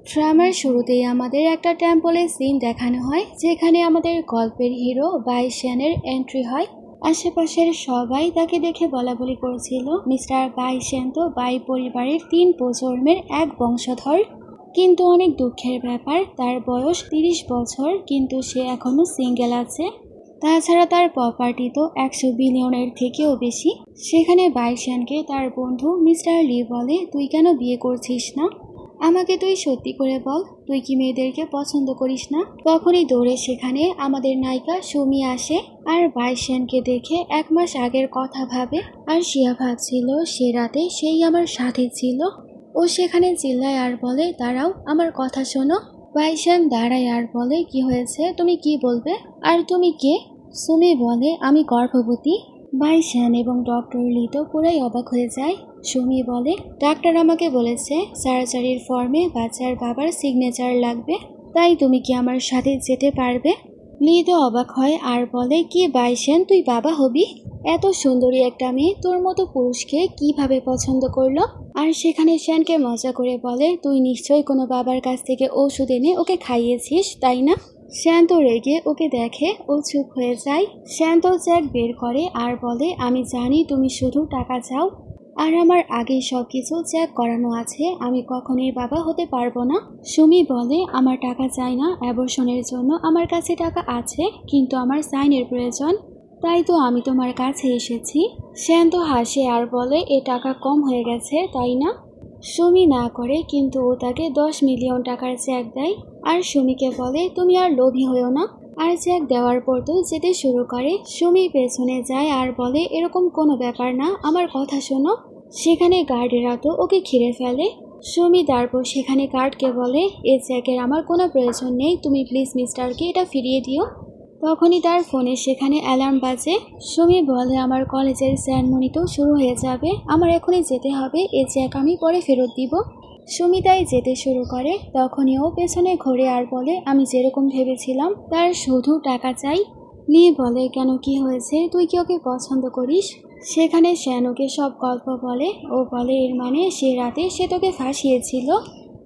ড্রামার শুরুতেই আমাদের একটা টেম্পলের সিন দেখানো হয়, যেখানে আমাদের গল্পের হিরো বাই শ্যানের এন্ট্রি হয়। আশেপাশের সবাই তাকে দেখে বলাবলি করেছিল, মিস্টার বাই শ্যান তো বাই পরিবারের 3 প্রজন্মের এক বংশধর। কিন্তু অনেক দুঃখের ব্যাপার, তার বয়স 30 বছর, কিন্তু সে এখনো সিঙ্গেল আছে। তাছাড়া তার প্রপার্টি তো 100 বিলিয়নের থেকেও বেশি। সেখানে বাই শ্যানকে তার বন্ধু মিস্টার লি বলে, তুই কেন বিয়ে করছিস না? আমাকে তুই সত্যি করে বল, তুই কি মেয়েদেরকে পছন্দ করিস না? তখনই দৌড়ে সেখানে আমাদের নায়িকা সুমি আসে আর বাইশানকে দেখে 1 মাস আগের কথা ভাবে। আর শিয়া ভাবছিল সে রাতে সেই আমার সাথে ছিল। ও সেখানে চিল্লায় আর বলে, দাঁড়াও, আমার কথা শোনো। বাইশান দাঁড়ায় আর বলে, কি হয়েছে, তুমি কি বলবে? আর তুমি কে? সুমি বলে, আমি গর্ভবতী। বাইশান এবং ডক্টর লি তো পুরাই অবাক হয়ে যায়। সুমি বলে, ডাক্তার আমাকে বলেছে সার্জারির ফর্মে বাচ্চার বাবার সিগনেচার লাগবে, তাই তুমি কি আমার সাথে যেতে পারবে? লি তো অবাক হয় আর বলে, কি বাইশান, তুই বাবা হবি? এত সুন্দরী একটা মেয়ে তোর মতো পুরুষকে কিভাবে পছন্দ করলো? আর সেখানে শ্যানকে মজা করে বলে, তুই নিশ্চয়ই কোনো বাবার কাছ থেকে ওষুধ এনে ওকে খাইয়েছিস, তাই না? শ্যান তো রেগে ওকে দেখে ও চুপ হয়ে যায়। শ্যান তো চেক বের করে আর বলে, আমি জানি তুমি শুধু টাকা চাও, আর আমার আগেই সবকিছু চেক করানো আছে, আমি কখনোই বাবা হতে পারবো না। সুমি বলে, আমার টাকা চাই না, অ্যাবর্শনের জন্য আমার কাছে টাকা আছে, কিন্তু আমার সাইনের প্রয়োজন, তাই তো আমি তোমার কাছে এসেছি। শ্যান তো হাসে আর বলে, এ টাকা কম হয়ে গেছে, তাই না? সুমি না করে, কিন্তু ও তাকে 10 মিলিয়ন টাকার চেক দেয়। আর সুমিকে বলে, তুমি আর লোভী হয়েও না। আর চেক দেওয়ার পর তো যেতে শুরু করে। সুমি পেছনে যায় আর বলে, এরকম কোনো ব্যাপার না, আমার কথা শোনো। সেখানে গার্ডেরা তো ওকে ঘিরে ফেলে। সুমি তারপর সেখানে গার্ডকে বলে, এই চেকের আমার কোনো প্রয়োজন নেই, তুমি প্লিজ মিস্টারকে এটা ফিরিয়ে দিও। তখনই তার ফোনে সেখানে অ্যালার্ম বাজে। সুমি বলে, আমার কলেজের সেরেমনি তো শুরু হয়ে যাবে, আমার এখনই যেতে হবে, এই চেক আমি পরে ফেরত দিব। সুমি তাই যেতে শুরু করে। তখনই ও পেছনে ঘোরে আর বলে, আমি যেরকম ভেবেছিলাম, তার শুধু টাকা চাই। লি বলে, কেন, কি হয়েছে, তুই কি ওকে পছন্দ করিস? সেখানে শ্যান ওকে সব গল্প বলে। ও বলে, এর মানে সে রাতে সে তোকে ফাঁসিয়েছিল।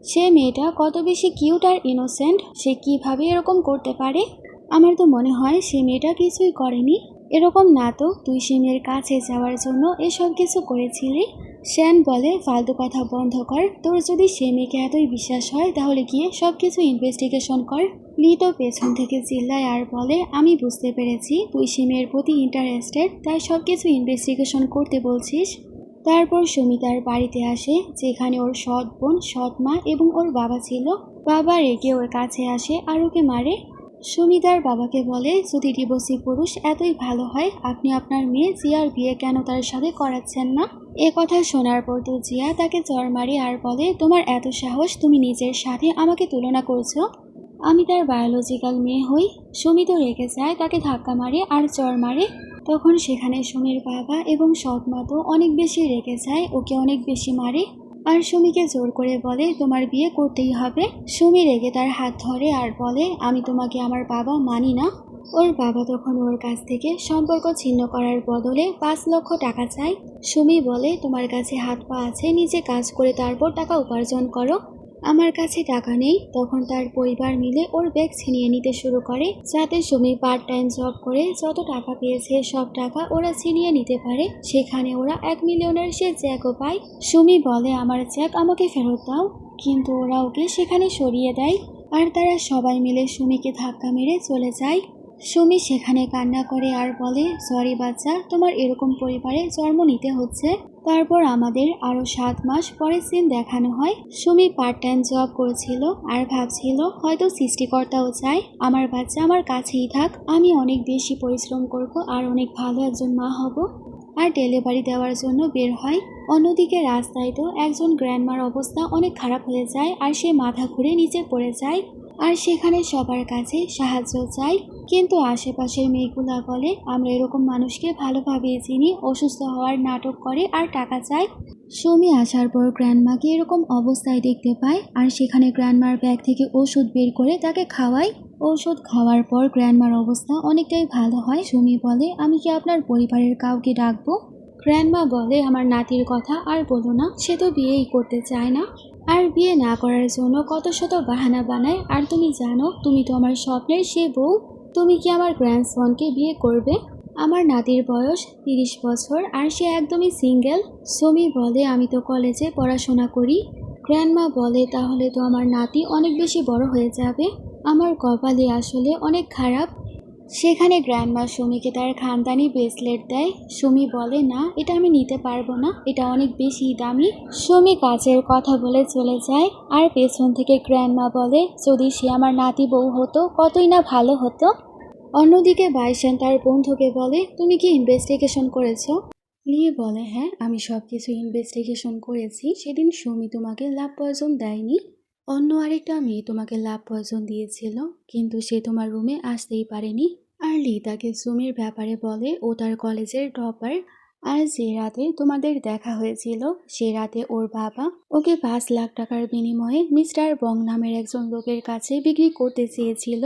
সে মেয়েটা কত বেশি কিউট আর ইনোসেন্ট, সে কিভাবে এরকম করতে পারে? আমার তো মনে হয় সে মেয়েটা কিছুই করেনি। এরকম না তো, তুই সে মেয়ের কাছে যাওয়ার জন্য এসব কিছু করেছিলি। শ্যান বলে, ফালতু কথা বন্ধ কর, তোর যদি সে মেয়েকে এতই বিশ্বাস হয় তাহলে গিয়ে সব কিছু ইনভেস্টিগেশন কর। লি তো পেছন থেকে চিল্লায় আর বলে, আমি বুঝতে পেরেছি তুই সে মেয়ের প্রতি ইন্টারেস্টেড, তাই সব কিছু ইনভেস্টিগেশন করতে বলছিস। তারপর সুমিতার বাড়িতে আসে, যেখানে ওর সৎ বোন, সৎ মা এবং ওর বাবা ছিল। বাবা রেগে ওর কাছে আসে আর ওকে মারে। সুমিতার বাবাকে বলে, যদি ডিভোর্সি পুরুষ এতই ভালো হয়, আপনি আপনার মেয়ে জিয়ার বিয়ে কেন তার সাথে করাচ্ছেন না? এ কথা শোনার পর তো জিয়া তাকে চড় মারে আর বলে, তোমার এত সাহস, তুমি নিজের সাথে আমাকে তুলনা করছো? আমি তার বায়োলজিক্যাল মেয়ে হই। সুমি তো রেগে যায়, তাকে ধাক্কা মারে আর চড় মারে। তখন সেখানে সুমির বাবা এবং সৎ মা তো অনেক বেশি রেগে যায়, ওকে অনেক বেশি মারে। আর সুমিকে জোর করে বলে, তোমার বিয়ে করতেই হবে। সুমি রেগে তার হাত ধরে আর বলে, আমি তোমাকে আমার বাবা মানি না। ওর বাবা তখন ওর কাছ থেকে সম্পর্ক ছিন্ন করার বদলে 5 লক্ষ টাকা চায়। সুমি বলে, তোমার কাছে হাত পা আছে, নিজে কাজ করে তারপর টাকা উপার্জন করো, আমার কাছে টাকা নেই। তখন তার পরিবার মিলে ওর ব্যাগ ছিনিয়ে নিতে শুরু করে, যাতে সুমি পার্ট টাইম জব করে যত টাকা পেয়েছে সব টাকা ওরা ছিনিয়ে নিতে পারে। সেখানে ওরা 1 মিলিয়নের সে চেকও পায়। সুমি বলে, আমার চেক আমাকে ফেরত দাও, কিন্তু ওরা ওকে সেখানে সরিয়ে দেয়। আর তারা সবাই মিলে সুমিকে ধাক্কা মেরে চলে যায়। সুমি সেখানে কান্না করে আর বলে, সরি বাচ্চা, তোমার এরকম পরিবারে জন্ম নিতে হচ্ছে। তারপর আমাদের আরো 7 মাস পরে সিন দেখানো হয়। সুমি পার্ট টাইম জব করেছিল আর ভাবছিল হয়তো সৃষ্টিকর্তাও চায় আমার বাচ্চা আমার কাছেই থাক, আমি অনেক বেশি পরিশ্রম করব আর অনেক ভালো একজন মা হব। আর ডেলিভারি দেওয়ার জন্য বের হয়। অন্যদিকে রাস্তায় তো একজন গ্র্যান্ডমার অবস্থা অনেক খারাপ হয়ে যায় আর সে মাথা ঘুরে নিচে পড়ে যায়। আর সেখানে সবার কাছে সাহায্য চাই, কিন্তু আশেপাশের মেয়েগুলা বলে, আমরা এরকম মানুষকে ভালোভাবে চিনি, অসুস্থ হওয়ার নাটক করে আর টাকা চায়। সুমি আসার পর গ্র্যান্ডমাকে এরকম অবস্থায় দেখতে পায় আর সেখানে গ্র্যান্ডমার ব্যাগ থেকে ওষুধ বের করে তাকে খাওয়ায়। ওষুধ খাওয়ার পর গ্র্যান্ডমার অবস্থা অনেকটাই ভালো হয়। সুমি বলে, আমি কি আপনার পরিবারের কাউকে ডাকবো? গ্র্যান্ডমা বলে, আমার নাতির কথা আর বলো না, সে তো বিয়েই করতে চায় না। আর বিয়ে না করার জন্য কত শত বাহানা বানায়। আর তুমি জানো তুমি তো আমার স্বপ্নের সে বউ। তুমি কি আমার গ্র্যান্ডসনকে বিয়ে করবে? আমার নাতির বয়স 30 বছর আর সে একদমই সিঙ্গেল। সুমি বলে আমি তো কলেজে পড়াশোনা করি। গ্র্যান্ডমা বলে তাহলে তো আমার নাতি অনেক বেশি বড় হয়ে যাবে। আমার কপালে আসলে অনেক খারাপ। সেখানে গ্র্যান্ডমা সুমিকে তার খানদানি ব্রেসলেট দেয়। সুমি বলে না, এটা আমি নিতে পারবো না, এটা অনেক বেশি দামি। সুমি কাজের কথা বলে চলে যায়। আর পেছন থেকে গ্র্যান্ডমা বলে যদি সে আমার নাতি বউ হতো কতই না ভালো হতো। অন্যদিকে বাইশান তার বন্ধুকে বলে তুমি কি ইনভেস্টিগেশন করেছো? লি বলে হ্যাঁ, আমি সব কিছু ইনভেস্টিগেশন করেছি। সেদিন সুমি তোমাকে লাভ পয়জন দেয়নি। অন্য আরেকটা মেয়ে তোমাকে লাভ পয়জন দিয়েছিল, কিন্তু সে তোমার রুমে আসতেই পারেনি। আর লি তাকে সুমির ব্যাপারে বলে ও তার কলেজের টপার। আর যে রাতে তোমাদের দেখা হয়েছিল সে রাতে ওর বাবা ওকে 5 লাখ টাকার বিনিময়ে মিস্টার বং নামের একজন লোকের কাছে বিক্রি করতে চেয়েছিল।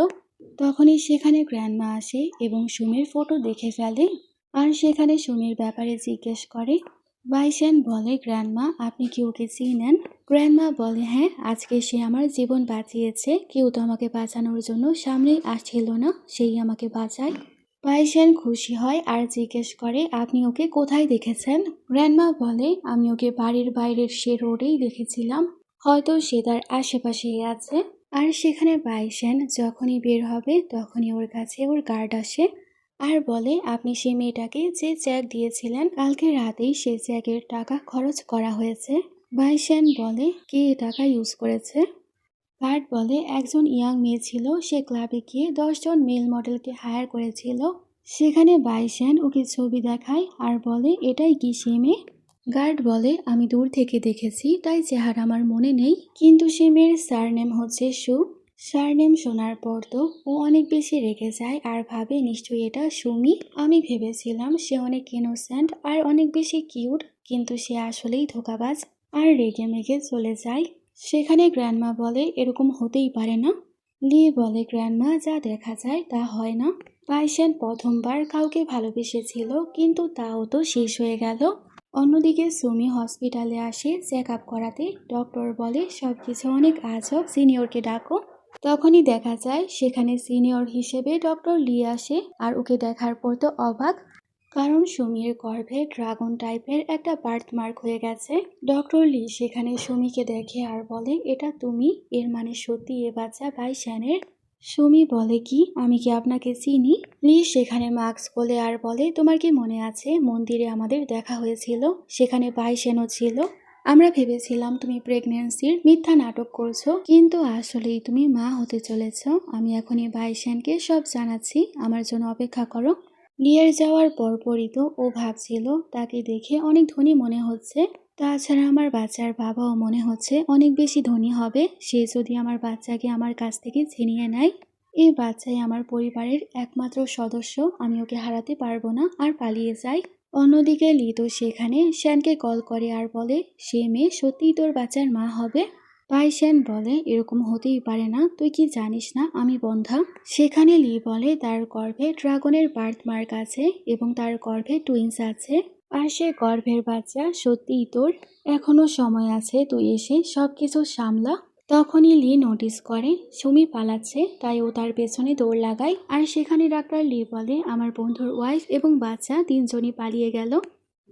তখনই সেখানে গ্র্যান্ডমা আসে এবং সুমির ফটো দেখে ফেলে। আর সেখানে সুমির ব্যাপারে জিজ্ঞেস করে। বাইসেন বলে গ্র্যান্ডমা আপনি কি ওকে চিনেন? গ্র্যান্ডমা বলে হ্যাঁ, আজকে সে আমার জীবন বাঁচিয়েছে। কেউ তো আমাকে বাঁচানোর জন্য সামনেই আসছিল না, সেই আমাকে বাঁচায়। বাইসেন খুশি হয় আর জিজ্ঞেস করে আপনি ওকে কোথায় দেখেছেন? গ্র্যান্ডমা বলে আমি ওকে বাড়ির বাইরের সে রোডেই দেখেছিলাম, হয়তো সে তার আশেপাশেই আছে। আর সেখানে বাইসেন যখনই বের হবে তখনই ওর কাছে ওর গার্ড আসে আর বলে আপনি সেই মেয়েটাকে যে চেক দিয়েছিলেন কালকে রাতেই সে চেকের টাকা খরচ করা হয়েছে। বাইসেন বলে কে এ টাকা ইউজ করেছে? গার্ড বলে একজন ইয়াং মেয়ে ছিল, সে ক্লাবে গিয়ে 10 জন মেল মডেলকে হায়ার করেছিল। সেখানে বাইসেন ওকে ছবি দেখায় আর বলে এটাই কি সে মেয়ে? গার্ড বলে আমি দূর থেকে দেখেছি তাই চেহারা আমার মনে নেই, কিন্তু সে মেয়ের সারনেম হচ্ছে সু। সারনেম শোনার পর তো ও অনেক বেশি রেগে যায় আর ভাবে নিশ্চয়ই এটা সুমি। আমি ভেবেছিলাম সে অনেক ইনোসেন্ট আর অনেক বেশি কিউট, কিন্তু সে আসলেই ধোঁকাবাজ। আর রেগে মেগে চলে যায়। সেখানে গ্র্যান্ডমা বলে এরকম হতেই পারে না। লি বলে গ্র্যান্ডমা যা দেখা যায় তা হয় না। বাইসেন প্রথমবার কাউকে ভালোবেসেছিল, কিন্তু তাও তো শেষ হয়ে গেল। অন্যদিকে সুমি হসপিটালে আসে চেক আপ করাতে। ডক্টর বলে সবকিছু অনেক আজব, সিনিয়রকে ডাকো। তখনই দেখা যায় সেখানে সিনিয়র হিসেবে ডক্টর লি আসে আর ওকে দেখার পর তো অবাক, কারণ সুমির গর্ভে ড্রাগন টাইপের একটা বার্থ মার্ক হয়ে গেছে। ডক্টর লি সেখানে সুমিকে দেখে আর বলে এটা তুমি, এর মানে সত্যি এ বাচ্চা বাইশানের। সুমি বলে কি আমি কি আপনাকে চিনি? লি সেখানে মাস্ক বলে আর বলে তোমার কি মনে আছে মন্দিরে আমাদের দেখা হয়েছিল, সেখানে বাইশানও ছিল। আমরা ভেবেছিলাম তুমি প্রেগন্যান্সির মিথ্যা নাটক করছো, কিন্তু আসলেই তুমি মা হতে চলেছ। আমি এখনই বাইশানকে সব জানাচ্ছি, আমার জন্য অপেক্ষা করো। লিয়ের যাওয়ার পরপরই তো ও ভাবছিল তাকে দেখে অনেক ধনী মনে হচ্ছে। তাছাড়া আমার বাচ্চার বাবাও মনে হচ্ছে অনেক বেশি ধনী হবে সে যদি আমার বাচ্চাকে আমার কাছ থেকে ছিনিয়ে নেয়। এই বাচ্চাই আমার পরিবারের একমাত্র সদস্য, আমি ওকে হারাতে পারবো না আর পালিয়ে যাই। অন্যদিকে লি তো সেখানে শ্যানকে কল করে আর বলে সে মেয়ে সত্যিই তোর বাচ্চার মা হবে। বাইশান বলে এরকম হতেই পারে না, তুই কি জানিস না আমি বন্ধা। সেখানে লি বলে তার গর্ভে ড্রাগনের বার্থ মার্ক আছে এবং তার গর্ভে টুইন্স আছে, আর সে গর্ভের বাচ্চা সত্যিই তোর। এখনো সময় আছে, তুই এসে সবকিছু সামলা। তখনই লি নোটিস করে সুমি পালাচ্ছে, তাই ও তার পেছনে দৌড় লাগায়। আর সেখানে ডাক্তার লি বলে আমার বন্ধুর ওয়াইফ এবং বাচ্চা 3জনই পালিয়ে গেল।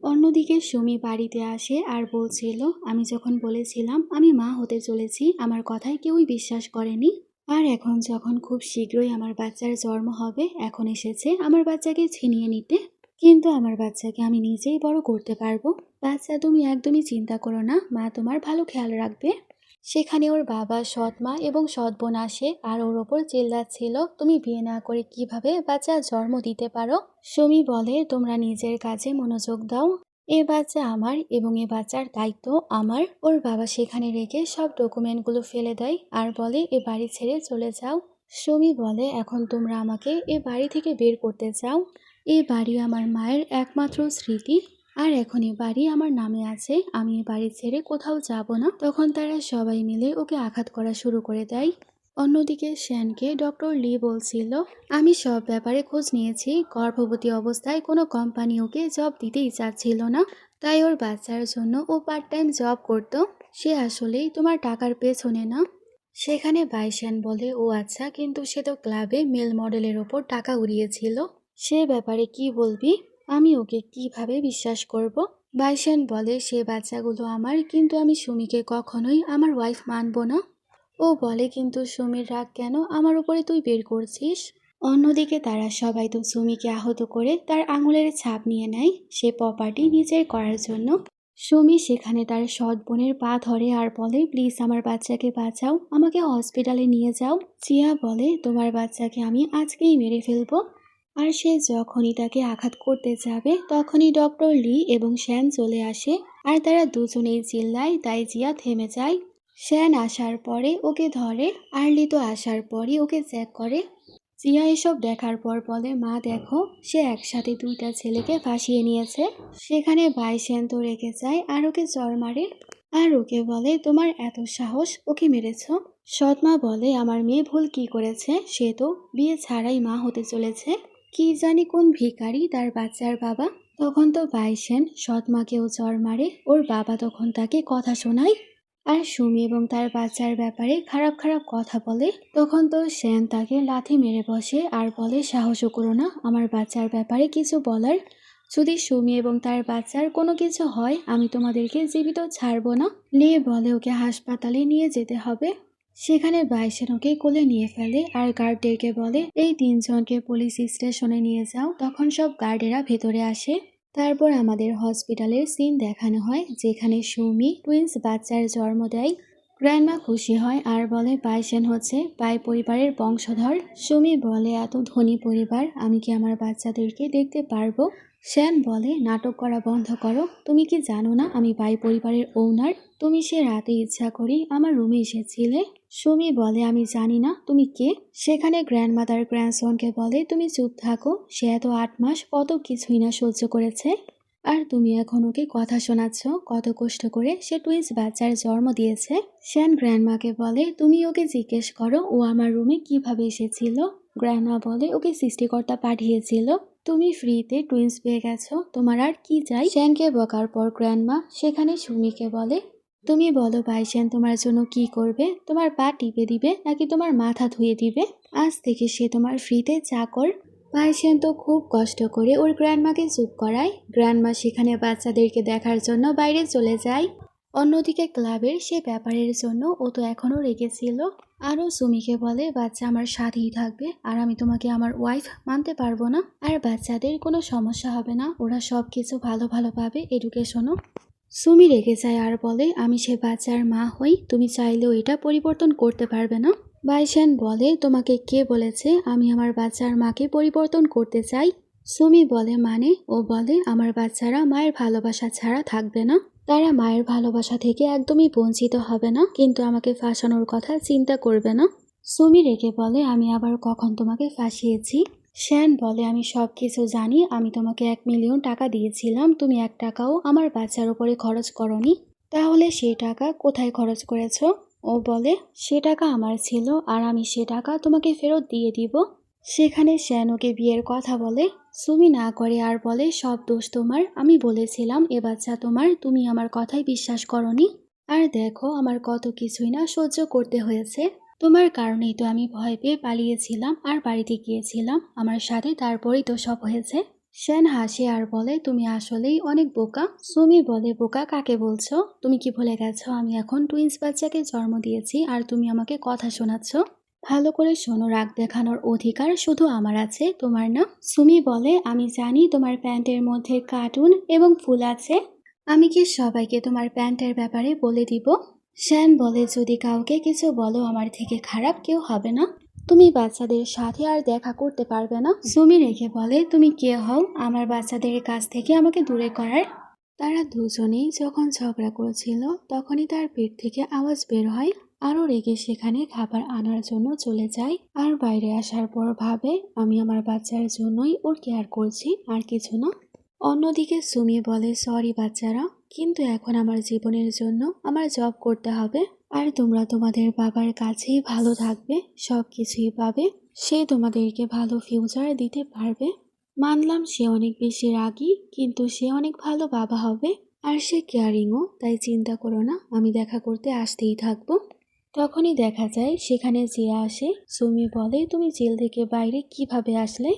অন্যদিকে সুমি বাড়িতে আসে আর বলছিল আমি যখন বলেছিলাম আমি মা হতে চলেছি আমার কথায় কেউই বিশ্বাস করেনি। আর এখন যখন খুব শীঘ্রই আমার বাচ্চার জন্ম হবে এখন এসেছে আমার বাচ্চাকে ছিনিয়ে নিতে, কিন্তু আমার বাচ্চাকে আমি নিজেই বড় করতে পারবো। বাচ্চা তুমি একদমই চিন্তা করো না, মা তোমার ভালো খেয়াল রাখবে। সেখানে ওর বাবা, সৎ মা এবং সৎ বোন আসে আর ওর ওপর চিল্লাচ্ছিল তুমি বিয়ে না করে কিভাবে বাচ্চা জন্ম দিতে পারো। সুমি বলে তোমরা নিজের কাজে মনোযোগ দাও, এ বাচ্চা আমার এবং এ বাচ্চার দায়িত্ব আমার। ওর বাবা সেখানে রেখে সব ডকুমেন্টগুলো ফেলে দেয় আর বলে এ বাড়ি ছেড়ে চলে যাও। সুমি বলে এখন তোমরা আমাকে এ বাড়ি থেকে বের করতে চাও, এ বাড়ি আমার মায়ের একমাত্র স্মৃতি, আর এখন এ বাড়ি আমার নামে আছে, আমি এ বাড়ি ছেড়ে কোথাও যাব না। তখন তারা সবাই মিলে ওকে আঘাত করা শুরু করে দেয়। অন্যদিকে শ্যানকে ডক্টর লি বলছিল আমি সব ব্যাপারে খোঁজ নিয়েছি, গর্ভবতী অবস্থায় কোনো কোম্পানি ওকে জব দিতেই চাচ্ছিল না, তাই ওর বাচ্চার জন্য ও পার্ট টাইম জব করতো। সে আসলেই তোমার টাকার পেছনে না। সেখানে বাইশান বলে, ও আচ্ছা, কিন্তু সে তো ক্লাবে মেল মডেলের ওপর টাকা উড়িয়েছিল। সে ব্যাপারে কি বলবি? আমি ওকে কিভাবে বিশ্বাস করব? বাইশান বলে, সে বাচ্চাগুলো আমার, কিন্তু আমি সুমিকে কখনোই আমার ওয়াইফ মানব না। ও বলে, কিন্তু সুমির রাগ কেন আমার উপরে তুই বের করছিস? অন্যদিকে তারা সবাই তো সুমিকে আহত করে তার আঙুলের ছাপ নিয়ে নেয় সে প্রপার্টি নিজের করার জন্য। সুমি সেখানে তার সৎ বোনের পা ধরে আর বলে, প্লিজ আমার বাচ্চাকে বাঁচাও, আমাকে হসপিটালে নিয়ে যাও। জিয়া বলে, তোমার বাচ্চাকে আমি আজকেই মেরে ফেলবো। আর সে যখনই তাকে আঘাত করতে যাবে তখনই ডক্টর লি এবং শ্যান চলে আসে আর তারা দুজনেই চিল্লায়, তাই জিয়া থেমে যায়। শ্যান আসার পরে ওকে ধরে আর লি তো আসার পরই ওকে চেক করে। জিয়া এসব দেখার পর বলে, মা দেখো, সে একসাথে দুইটা ছেলেকে ফাঁসিয়ে নিয়েছে। সেখানে বাইসেন তো রেগে যায় আর ওকে চড় মারে আর ওকে বলে, তোমার এত সাহস, ওকে মেরেছ। সৎমা বলে, আমার মেয়ে ভুল কি করেছে? সে তো বিয়ে ছাড়াই মা হতে চলেছে। কি জানি কোন ভিখারি তার বাচ্চার বাবা। তখন তো বাইসেন সৎমাকেও চড় মারে, ওর বাবা তখন তাকে কথা শোনায় আর সুমি এবং তার বাচ্চার ব্যাপারে খারাপ খারাপ কথা বলে। তখন তো শ্যান তাকে লাথি মেরে বসে আর বলে, সাহসও করো না আমার বাচ্চার ব্যাপারে কিছু বলার। যদি সুমি এবং তার বাচ্চার কোনো কিছু হয় আমি তোমাদেরকে জীবিত ছাড়বো না। নিয়ে বলে, ওকে হাসপাতালে নিয়ে যেতে হবে। সেখানে বাইসেন ওকে কোলে নিয়ে ফেলে আর গার্ডদেরকে বলে, এই তিনজনকে পুলিশ স্টেশনে নিয়ে যাও। তখন সব গার্ডেরা ভেতরে আসে। তারপর আমাদের হসপিটালের সিন দেখানো হয় যেখানে সুমি টুইন্স বাচ্চার জন্ম দেয়। গ্র্যান্ডমা খুশি হয় আর বলে, বাইসেন হচ্ছে পাই পরিবারের বংশধর। সুমি বলে, এত ধনী পরিবার, আমি কি আমার বাচ্চাদেরকে দেখতে পারবো? শ্যান বলে, নাটক করা বন্ধ করো, তুমি কি জানো না আমি পাই পরিবারের ওনার? তুমি সে রাতে ইচ্ছা করি আমার রুমে এসেছিলে। সুমি বলে, আমি জানি না তুমি কে। সেখানে গ্র্যান্ডমাদার গ্র্যান্ডসনকে বলে, তুমি চুপ থাকো, সে এত 8 মাস কত কিছুই না সহ্য করেছে আর তুমি এখন ওকে কথা শোনাচ্ছ কত কষ্ট করে সে টুইন্স বাচ্চার জন্ম দিয়েছে। শ্যান গ্র্যান্ডমাকে বলে, তুমি ওকে জিজ্ঞেস করো ও আমার রুমে কিভাবে এসেছিল। গ্র্যান্ডমা বলে, ওকে সৃষ্টিকর্তা পাঠিয়েছিল, তুমি ফ্রিতে টুইন্স পেয়ে গেছো, তোমার আর কি চাই। শ্যানকে বকার পর গ্র্যান্ডমা সেখানে সুমিকে বলে, তুমি বলো বাইসেন তোমার জন্য কি করবে, তোমার পা টিপে দিবে নাকি তোমার মাথা ধুয়ে দিবে? আজ থেকে সে তোমার ফ্রিতে চাকর। বাইসেন তো খুব কষ্ট করে ওর গ্র্যান্ডমাকে চুপ করায়। গ্র্যান্ডমা সেখানে বাচ্চাদেরকে দেখার জন্য বাইরে চলে যায়। অন্যদিকে ক্লাবের সে ব্যাপারের জন্য ও তো এখনো রেগেছিল। আরও সুমিকে বলে, বাচ্চা আমার সাথেই থাকবে আর আমি তোমাকে আমার ওয়াইফ মানতে পারবো না। আর বাচ্চাদের কোনো সমস্যা হবে না, ওরা সব কিছু ভালো ভালো পাবে, এডুকেশনও। সুমি রেগে যায় আর বলে, আমি সে বাচ্চার মা হই, তুমি চাইলেও এটা পরিবর্তন করতে পারবে না। বাইশান বলে, তোমাকে কে বলেছে আমি আমার বাচ্চার মাকে পরিবর্তন করতে চাই? সুমি বলে, মানে? ও বলে, আমার বাচ্চারা মায়ের ভালোবাসা ছাড়া থাকবে না, তারা মায়ের ভালোবাসা থেকে একদমই বঞ্চিত হবে না, কিন্তু আমাকে ফাঁসানোর কথা চিন্তা করবে না। সুমি রেগে বলে, আমি আবার কখন তোমাকে ফাঁসিয়েছি? শ্যান বলে, আমি সব কিছু জানি, আমি তোমাকে 1 মিলিয়ন টাকা দিয়েছিলাম, তুমি 1 টাকাও আমার বাচ্চার উপরে খরচ করনি, তাহলে সেই টাকা কোথায় খরচ করেছো? ও বলে, সে টাকা আমার ছিল আর আমি সে টাকা তোমাকে ফেরত দিয়ে দিব। সেখানে শ্যান ওকে বিয়ের কথা বলে। সুমি না করে আর বলে, সব দোষ তোমার, আমি বলেছিলাম এ বাচ্চা তোমার, তুমি আমার কথাই বিশ্বাস করনি। আর দেখো আমার কত কিছুই না সহ্য করতে হয়েছে, তোমার কারণেই তো আমি ভয় পেয়ে পালিয়েছিলাম আর বাড়িতে গিয়েছিলাম আমার সাথে, তারপরেই তো সব হয়েছে। শ্যান হাসে আর বলে, তুমি আসলেই অনেক বোকা। সুমি বলে, বোকা কাকে বলছো? তুমি কি ভুলে গেছো আমি এখন টুইন্স বাচ্চাকে জন্ম দিয়েছি আর তুমি আমাকে কথা শোনাচ্ছ? ভালো করে শোনো, রাগ দেখানোর অধিকার শুধু আমার আছে, তোমার না। সুমি বলে, আমি জানি তোমার প্যান্টের মধ্যে কার্টুন এবং ফুল আছে, আমি কি সবাইকে তোমার প্যান্টের ব্যাপারে বলে দিব? শ্যান বলে, যদি কাউকে কিছু বলো আমার থেকে খারাপ কেউ হবে না, তুমি বাচ্চাদের সাথে আর দেখা করতে পারবে না। সুমি রেখে বলে, তুমি কে হও আমার বাচ্চাদের কাছ থেকে আমাকে দূরে করার? তারা দুজনেই যখন ঝগড়া করেছিল তখনই তার পেট থেকে আওয়াজ বের হয়। আরও রেগে সেখানে খাবার আনার জন্য চলে যায় আর বাইরে আসার পর ভাবে, আমি আমার বাচ্চার জন্যই ওর কেয়ার করছি আর কিছু না। অন্যদিকে সুমি বলে, সরি বাচ্চারা, কিন্তু এখন আমার জীবনের জন্য আমার জব করতে হবে আর তোমরা তোমাদের বাবার কাছেই ভালো থাকবে, সব কিছুই পাবে, সে তোমাদেরকে ভালো ফিউচার দিতে পারবে। মানলাম সে অনেক বেশি রাগী, কিন্তু সে অনেক ভালো বাবা হবে। আর সে কেয়ারিংও, তাই চিন্তা করো না, আমি দেখা করতে আসতেই থাকবো। তখনই দেখা যায় সেখানে জিয়া আসে। সুমি বলে, তুমি জেল থেকে বাইরে কিভাবে আসলে?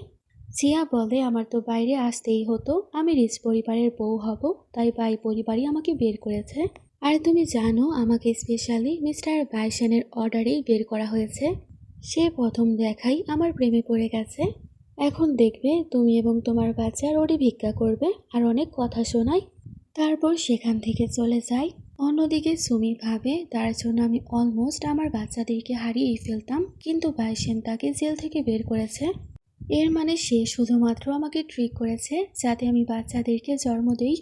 জিয়া বলে, আমার তো বাইরে আসতেই হতো, আমি রিচ পরিবারের বউ হব, তাই বাই পরিবারই আমাকে বের করেছে। আর তুমি জানো আমাকে স্পেশালি মিস্টার বাইসেনের অর্ডারেই বের করা হয়েছে। সে প্রথম দেখাই আমার প্রেমে পড়ে গেছে। এখন দেখবে তুমি এবং তোমার বাচ্চা রোডে ভিক্ষা করবে আর অনেক কথা শোনায়। তারপর সেখান থেকে চলে যায়। অন্যদিকে সুমি ভাবে তার জন্য আমি অলমোস্ট আমার বাচ্চাদেরকে হারিয়েই ফেলতাম, কিন্তু বাইসেন তাকে জেল থেকে বের করেছে। এর মানে সে শুধুমাত্র আমাকে ট্রিক করেছে যাতে আমি বাচ্চাদেরকে জন্ম দেই।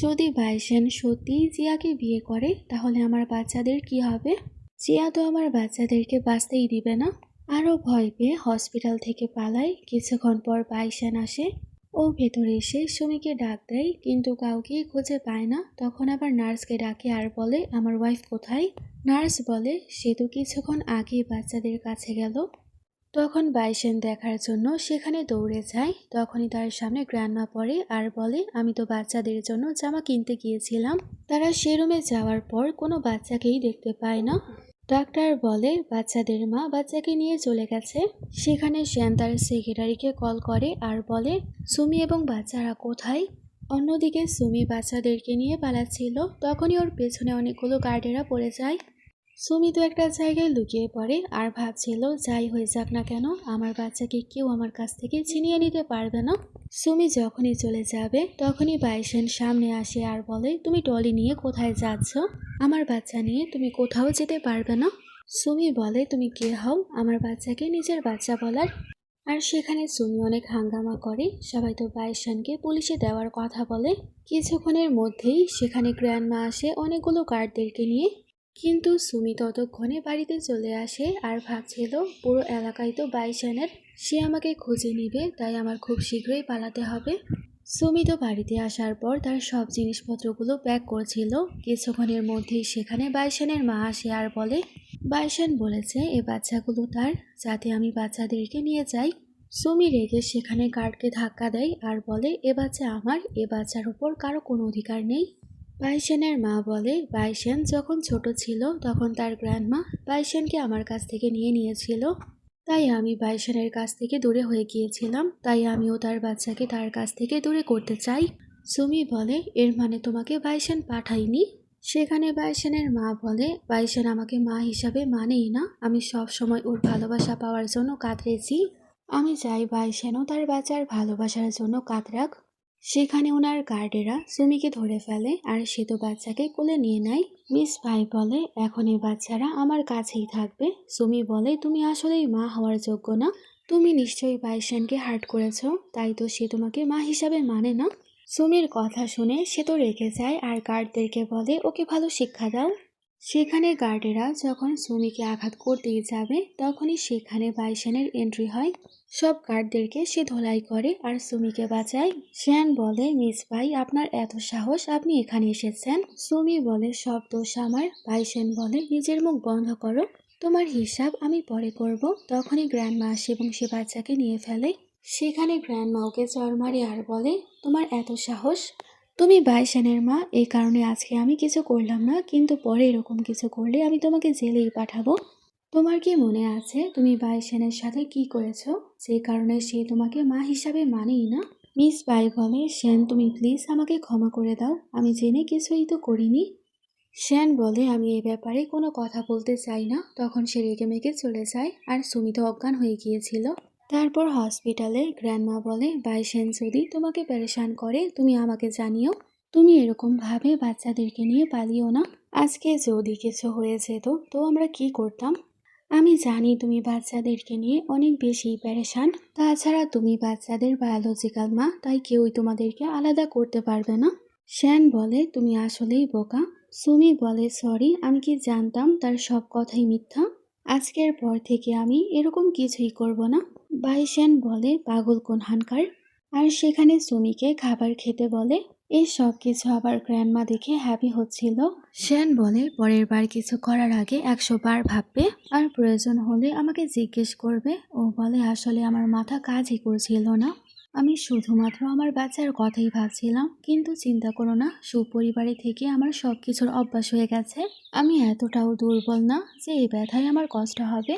যদি বাইসেন সত্যিই জিয়াকে বিয়ে করে তাহলে আমার বাচ্চাদের কি হবে? জিয়া তো আমার বাচ্চাদেরকে বাঁচতেই দিবে না। আরও ভয় পেয়ে হসপিটাল থেকে পালায়। কিছুক্ষণ পর বাইসেন আসে। ও ভেতরে এসে সুমিকে ডাক দেয়, কিন্তু কাউকেই খুঁজে পায় না। তখন আবার নার্সকে ডাকে আর বলে, আমার ওয়াইফ কোথায়? নার্স বলে, সে তো কিছুক্ষণ আগেই বাচ্চাদের কাছে গেল। তখন বাইসেন দেখার জন্য সেখানে দৌড়ে যায়। তখনই তার সামনে গ্র্যান্ডমা পড়ে আর বলে, আমি তো বাচ্চাদের জন্য জামা কিনতে গিয়েছিলাম। তারা সে রুমে যাওয়ার পর কোনো বাচ্চাকেই দেখতে পায় না। ডাক্তার বলে, বাচ্চাদের মা বাচ্চাকে নিয়ে চলে গেছে। সেখানে শ্যান তার সেক্রেটারিকে কল করে আর বলে, সুমি এবং বাচ্চারা কোথায়? অন্যদিকে সুমি বাচ্চাদেরকে নিয়ে পালাচ্ছিল। তখনই ওর পেছনে অনেকগুলো গার্ডেরা পড়ে যায়। সুমি তো একটা জায়গায় লুকিয়ে পড়ে আর ভাবছিল, যাই হয়ে যাক না কেন আমার বাচ্চাকে কেউ আমার কাছ থেকে ছিনিয়ে নিতে পারবে না। সুমি যখনই চলে যাবে তখনই বাইসেন সামনে আসে আর বলে, তুমি টলি নিয়ে কোথায় যাচ্ছ? আমার বাচ্চা নিয়ে তুমি কোথাও যেতে পারবে না। সুমি বলে, তুমি কে হও আমার বাচ্চাকে নিজের বাচ্চা বলার? আর সেখানে সুমি অনেক হাঙ্গামা করে। সবাই তো বাইসেনকে পুলিশে দেওয়ার কথা বলে। কিছুক্ষণের মধ্যেই সেখানে গ্র্যান্ডমা আসে অনেকগুলো গার্ডদেরকে নিয়ে। কিন্তু সুমি ততক্ষণে বাড়িতে চলে আসে আর ভাবছিল, পুরো এলাকায় তো বাইসেনের, সে আমাকে খুঁজে নিবে, তাই আমার খুব শীঘ্রই পালাতে হবে। সুমি তো বাড়িতে আসার পর তার সব জিনিসপত্রগুলো প্যাক করছিল। কিছুক্ষণের মধ্যেই সেখানে বাইসেনের মা আসে আর বলে, বাইসেন বলেছে এ বাচ্চাগুলো তার, যাতে আমি বাচ্চাদেরকে নিয়ে যাই। সুমি রেগে সেখানে গার্ডকে ধাক্কা দেয় আর বলে, এ বাচ্চা আমার, এ বাচ্চার উপর কারো কোনো অধিকার নেই। বাইসেনের মা বলে, বাইসেন যখন ছোট ছিল তখন তার গ্র্যান্ডমা বাইসেনকে আমার কাছ থেকে নিয়ে নিয়েছিল, তাই আমি বাইসেনের কাছ থেকে দূরে হয়ে গিয়েছিলাম, তাই আমিও তার বাচ্চাকে তার কাছ থেকে দূরে করতে চাই। সুমি বলে, এর মানে তোমাকে বাইসেন পাঠায়নি? সেখানে বাইসেনের মা বলে, বাইসেন আমাকে মা হিসাবে মানেই না, আমি সব সময় ওর ভালোবাসা পাওয়ার জন্য কাতরেছি। আমি চাই বাইসেনও তার বাচ্চার ভালোবাসার জন্য কাতরাক। সেখানে ওনার গার্ডেরা সুমিকে ধরে ফেলে আর সে তো বাচ্চাকে কোলে নিয়ে নেয়। মিস ভাই বলে, এখন এই বাচ্চারা আমার কাছেই থাকবে। সুমি বলে, তুমি আসলেই মা হওয়ার যোগ্য না, তুমি নিশ্চয়ই বাইসেনকে হার্ট করেছো, তাই তো সে তোমাকে মা হিসাবে মানে না। সুমির কথা শুনে সে তো রেগে যায় আর গার্ডদেরকে বলে, ওকে ভালো শিক্ষা দাও। সেখানে গার্ডেরা যখন সুমিকে আঘাত করতেই যাবে তখনই সেখানে বাইসেনের এন্ট্রি হয়। সব গার্ডদেরকে সে ধোলাই করে আর সুমিকে বাঁচায়। শ্যান বলে, মিস ভাই আপনার এত সাহস, আপনি এখানে এসেছেন? সুমি বলে, সব দোষ আমার। বাইসেন বলে, নিজের মুখ বন্ধ করো, তোমার হিসাব আমি পরে করব। তখনই গ্র্যান্ডমা আসে এবং সে বাচ্চাকে নিয়ে ফেলে। সেখানে গ্র্যান্ডমা ওকে চড় মারে আর বলে, তোমার এত সাহস, তুমি বাইসেনের মা, এই কারণে আজকে আমি কিছু করলাম না, কিন্তু পরে এরকম কিছু করলে আমি তোমাকে জেলেই পাঠাবো। তোমার কি মনে আছে তুমি বাইসেনের সাথে কি করেছো, যে কারণে সে তোমাকে মা হিসাবে মানেই না? মিস বাই বলে, শ্যান তুমি প্লিজ আমাকে ক্ষমা করে দাও, আমি জেনে কিছুই তো করিনি। শ্যান বলে, আমি এই ব্যাপারে কোনো কথা বলতে চাই না। তখন সে রেগে মেগে চলে যায় আর সুমিত অজ্ঞান হয়ে গিয়েছিল। তারপর হসপিটালে গ্র্যান্ডমা বলে, বাইসেন যদি তোমাকে পেরেশান করে তুমি আমাকে জানিও, তুমি এরকম ভাবে বাচ্চাদেরকে নিয়ে পালিও না। আজকে যদি কিছু হয়ে যেত তো আমরা কি করতাম? আমি জানি তুমি বাচ্চাদেরকে নিয়ে অনেক বেশি পেরেশান, তাছাড়া তুমি বাচ্চাদের বায়োলজিক্যাল মা, তাই কেউই তোমাদেরকে আলাদা করতে পারবে না। শ্যান বলে, তুমি আসলেই বোকা। সুমি বলে, সরি, আমি কি জানতাম তার সব কথাই মিথ্যা। আজকের পর থেকে আমি এরকম কিছুই করব না। বাইসেন বলে, পাগল কোনহানকার। আর সেখানে সুমিকে খাবার খেতে বলে। এই সব কিছু আবার গ্র্যান্ডমা দেখে হ্যাপি হচ্ছিল। শ্যান বলে, পরের বার কিছু করার আগে 100 বার ভাববে আর প্রয়োজন হলে আমাকে জিজ্ঞেস করবে। ও বলে, আসলে আমার মাথা কাজই করছিল না। আমি শুধুমাত্র আমার বাচ্চার কথাই ভাবছিলাম, কিন্তু চিন্তা করো না, সুপরিবারে থেকে আমার সব কিছুর অভ্যাস হয়ে গেছে। আমি এতটাও দুর্বল না যে এই ব্যথায় আমার কষ্ট হবে।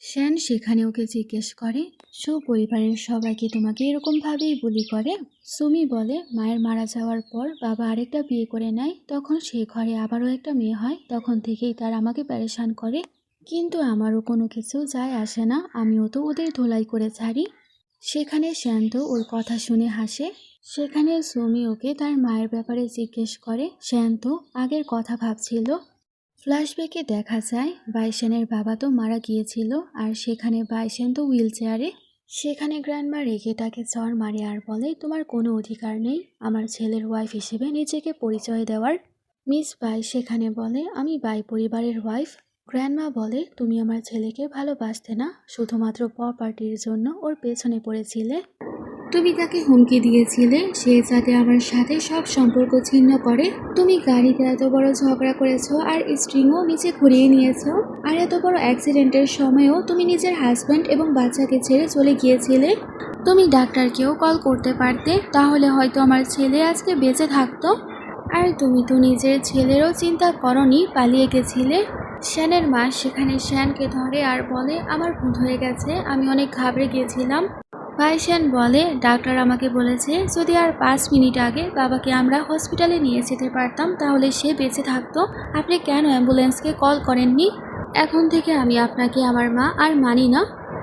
শ্যান সেখানে ওকে জিজ্ঞেস করে, সুপরিবারের সবাই কি তোমাকে এরকম ভাবেই বুলি করে? সুমি বলে, মায়ের মারা যাওয়ার পর বাবা আরেকটা বিয়ে করে নেয়, তখন সে ঘরে আবারও একটা মেয়ে হয়, তখন থেকেই তার আমাকে প্যারেশান করে। কিন্তু আমারও কোনো কিছু যায় আসে না, আমিও তো ওদের ধোলাই করে ছাড়ি। সেখানে শান্ত ওর কথা শুনে হাসে। সেখানে সুমি ওকে তার মায়ের ব্যাপারে জিজ্ঞেস করে। শান্ত আগের কথা ভাবছিল। ফ্ল্যাশব্যাকে দেখা যায় বাইসেনের বাবা তো মারা গিয়েছিল, আর সেখানে বাইসেন তো হুইল চেয়ারে। সেখানে গ্র্যান্ডমা রেগে তাকে চড় মারে আর বলে, তোমার কোনো অধিকার নেই আমার ছেলের ওয়াইফ হিসেবে নিজেকে পরিচয় দেওয়ার। মিস বাই সেখানে বলে, আমি বাই পরিবারের ওয়াইফ। গ্র্যান্ডমা বলে, তুমি আমার ছেলেকে ভালোবাসতে না, শুধুমাত্র প্রপার্টির জন্য ওর পেছনে পড়েছিলে। তুমি তাকে হুমকি দিয়েছিলে সে যাতে আমার সাথে সব সম্পর্ক ছিন্ন করে। তুমি গাড়িতে এত বড় ঝগড়া করেছো আর স্ট্রিংও নিচে ঘুরিয়ে নিয়েছো। আর এত বড় অ্যাক্সিডেন্টের সময়ও তুমি নিজের হাজব্যান্ড এবং বাচ্চাকে ছেড়ে চলে গিয়েছিলে। তুমি ডাক্তারকেও কল করতে পারতে, তাহলে হয়তো আমার ছেলে আজকে বেঁচে থাকতো। আর তুমি তো নিজের ছেলেরও চিন্তা করনি, পালিয়ে গেছিলে। শ্যানের মা সেখানে শ্যানকে ধরে আর বলে, আমার ভুল হয়ে গেছে, আমি অনেক ঘাবড়ে গিয়েছিলাম। ভাইশ্যান বলে, ডাক্তার আমাকে বলেছে যদি আর 5 মিনিট আগে বাবাকে আমরা হসপিটালে নিয়ে যেতে পারতাম তাহলে সে বেঁচে থাকতো। আপনি কেন অ্যাম্বুলেন্সকে কল করেননি? এখন থেকে আমি আপনাকে আমার মা আর মানি না।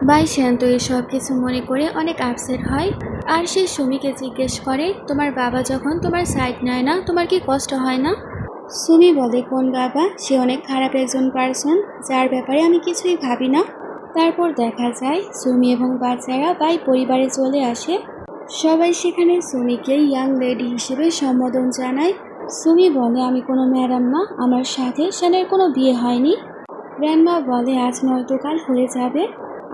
ভাইশ্যান তো এসব কিছু মনে করে অনেক আপসেট হয়। আর সে সুমিকে জিজ্ঞেস করে, তোমার বাবা যখন তোমার সাইড নেয় না তোমার কি কষ্ট হয় না? সুমি বলে, কোন বাবা? সে অনেক খারাপ একজন পার্সন, যার ব্যাপারে আমি কিছুই ভাবি না। তারপর দেখা যায় সুমি এবং বাচ্চারা বাই পরিবারে চলে আসে। সবাই সেখানে সুমিকে ইয়াং লেডি হিসেবে সম্বোধন জানায়। সুমি বলে, আমি কোনো ম্যাডাম না, আমার সাথে শানের কোনো বিয়ে হয়নি। গ্র্যান্ডমা বলে, আজ নয়তো কাল হয়ে যাবে।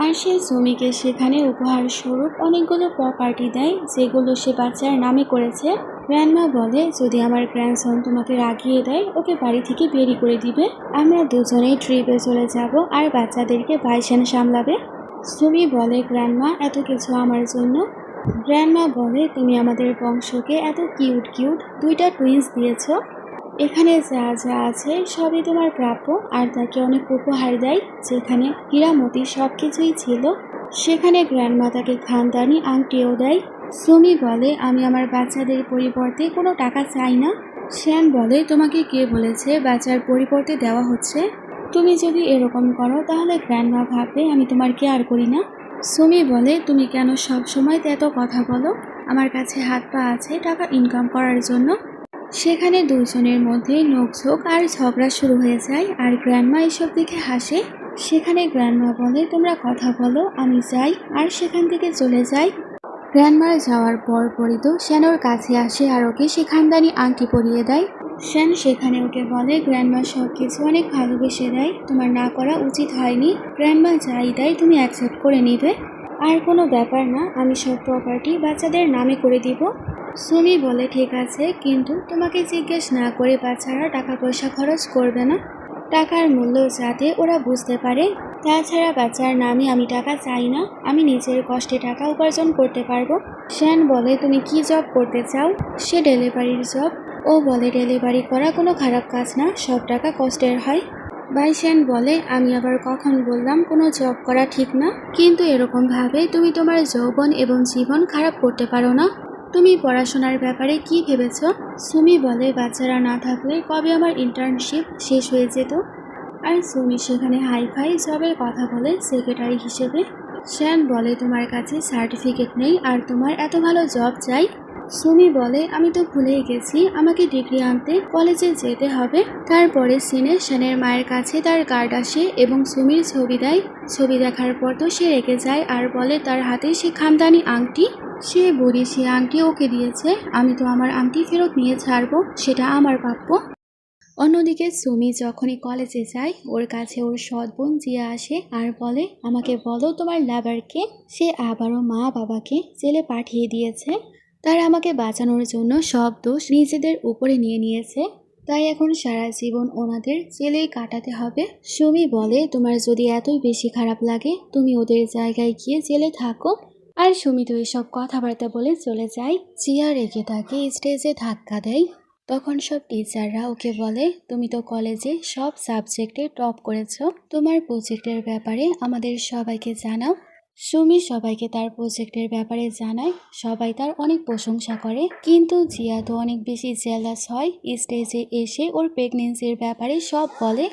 আর সে সুমিকে সেখানে উপহার স্বরূপ অনেকগুলো প্রপার্টি দেয়, যেগুলো সে বাচ্চার নামে করেছে। গ্র্যান্ডমা বলে, যদি আমার গ্র্যান্ডসন তোমাকে রাগিয়ে দেয় ওকে বাড়ি থেকে বেরিয়ে করে দিবে। আমরা দুজনেই ট্রিপে চলে যাব আর বাচ্চাদেরকে বাইসেন সামলাবে। সুমি বলে, গ্র্যান্ডমা এত কিছু আমার জন্য? গ্র্যান্ডমা বলে, তুমি আমাদের বংশকে এত কিউট কিউট 2টা টুইন্স দিয়েছো। এখানে যা যা আছে সবই তোমার প্রাপ্য। আর তাকে অনেক উপহার দেয়, যেখানে হীরামতি সব কিছুই ছিল। সেখানে গ্র্যান্ডমা তাকে খানদানি আংটিও দেয়। সুমি বলে, আমি আমার বাচ্চাদের পরিবর্তে কোনো টাকা চাই না। শ্যান বলে, তোমাকে কে বলেছে বাচ্চার পরিবর্তে দেওয়া হচ্ছে? তুমি যদি এরকম করো তাহলে গ্র্যান্ডমা ভাববে আমি তোমার কেয়ার করি না। সুমি বলে, তুমি কেন সব সময় এত কথা বলো? আমার কাছে হাত পা আছে টাকা ইনকাম করার জন্য। সেখানে দুজনের মধ্যে নোকঝোক আর ঝগড়া শুরু হয়ে যায়, আর গ্র্যান্ডমা এসব দেখে হাসে। সেখানে গ্র্যান্ডমা বলে, তোমরা কথা বলো, আমি যাই, আর সেখান থেকে চলে যাই। গ্র্যান্ডমার যাওয়ার পরপরই তো শ্যান ওর কাছে আসে আর ওকে সে খানদানি আংটি পরিয়ে দেয়। শ্যান সেখানে ওকে বলে, গ্র্যান্ডমা সব কিছু অনেক ভালোবেসে দেয়, তোমার না করা উচিত হয়নি। গ্র্যান্ডমা যাই দেয় তুমি অ্যাকসেপ্ট করে নিবে। আর কোনো ব্যাপার না, আমি সব প্রপার্টি বাচ্চাদের নামে করে দিব। সুমি বলে, ঠিক আছে, কিন্তু তোমাকে জিজ্ঞেস না করে বাচ্চারা টাকা পয়সা খরচ করবে না। টাকার মূল্য যাতে ওরা বুঝতে পারে। তাছাড়া বাচ্চার নামে আমি টাকা চাই না, আমি নিজের কষ্টে টাকা উপার্জন করতে পারবো। শ্যান বলে, তুমি কি জব করতে চাও? সে ডেলিভারির জব। ও বলে, ডেলিভারি করা কোনো খারাপ কাজ না, সব টাকা কষ্টের হয়। বাইশ্যান বলে, আমি আবার কখন বললাম কোনো জব করা ঠিক না? কিন্তু এরকম ভাবে তুমি তোমার যৌবন এবং জীবন খারাপ করতে পারো না। তুমি পড়াশোনার ব্যাপারে কি ভেবেছ? সুমি বলে, বাচ্চারা না থাকলে কবে আমার ইন্টার্নশিপ শেষ হয়ে যেত। আর সুমি সেখানে হাইফাই জবের কথা বলে সেক্রেটারি হিসেবে। শ্যান বলে, তোমার কাছে সার্টিফিকেট নেই আর তোমার এত ভালো জব চাই? সুমি বলে, আমি তো ভুলেই গেছি, আমাকে ডিগ্রি আনতে কলেজে যেতে হবে। তারপরে সিনে শ্যানের মায়ের কাছে তার গার্ড আসে এবং সুমির ছবি দেয়। ছবি দেখার পর তো সে রেগে যায় আর বলে তার হাতে সে খানদানি আংটি। সে বুড়ি সে আংটি ওকে দিয়েছে, আমি তো আমার আংটি ফেরত নিয়ে ছাড়বো, সেটা আমার প্রাপ্য। অন্যদিকে সুমি যখনই কলেজে যায় ওর কাছে ওর সৎ বোন জিয়া আসে আর বলে, আমাকে বলো তোমার লাভারকে। সে আবারও মা বাবাকে জেলে পাঠিয়ে দিয়েছে। তারা আমাকে বাঁচানোর জন্য সব দোষ নিজেদের উপরে নিয়ে নিয়েছে, তাই এখন সারা জীবন ওনাদের জেলেই কাটাতে হবে। সুমি বলে, তোমার যদি এতই বেশি খারাপ লাগে তুমি ওদের জায়গায় গিয়ে জেলে থাকো। আর সুমি তো এসব কথাবার্তা বলে চলে যায়। জিয়া রেগে তাকে স্টেজে ধাক্কা দেয়। তখন সব টিচাররা ওকে বলে, তুমি তো কলেজে সব সাবজেক্টে টপ করেছো, তোমার প্রজেক্টের ব্যাপারে আমাদের সবাইকে জানাও। সুমি সবাইকে তার প্রজেক্টের ব্যাপারে জানায়, সবাই তার অনেক প্রশংসা করে, কিন্তু জিয়া তো অনেক বেশি জেলাস হয়। স্টেজে এসে ওর প্রেগনেন্সির ব্যাপারে সব বলে,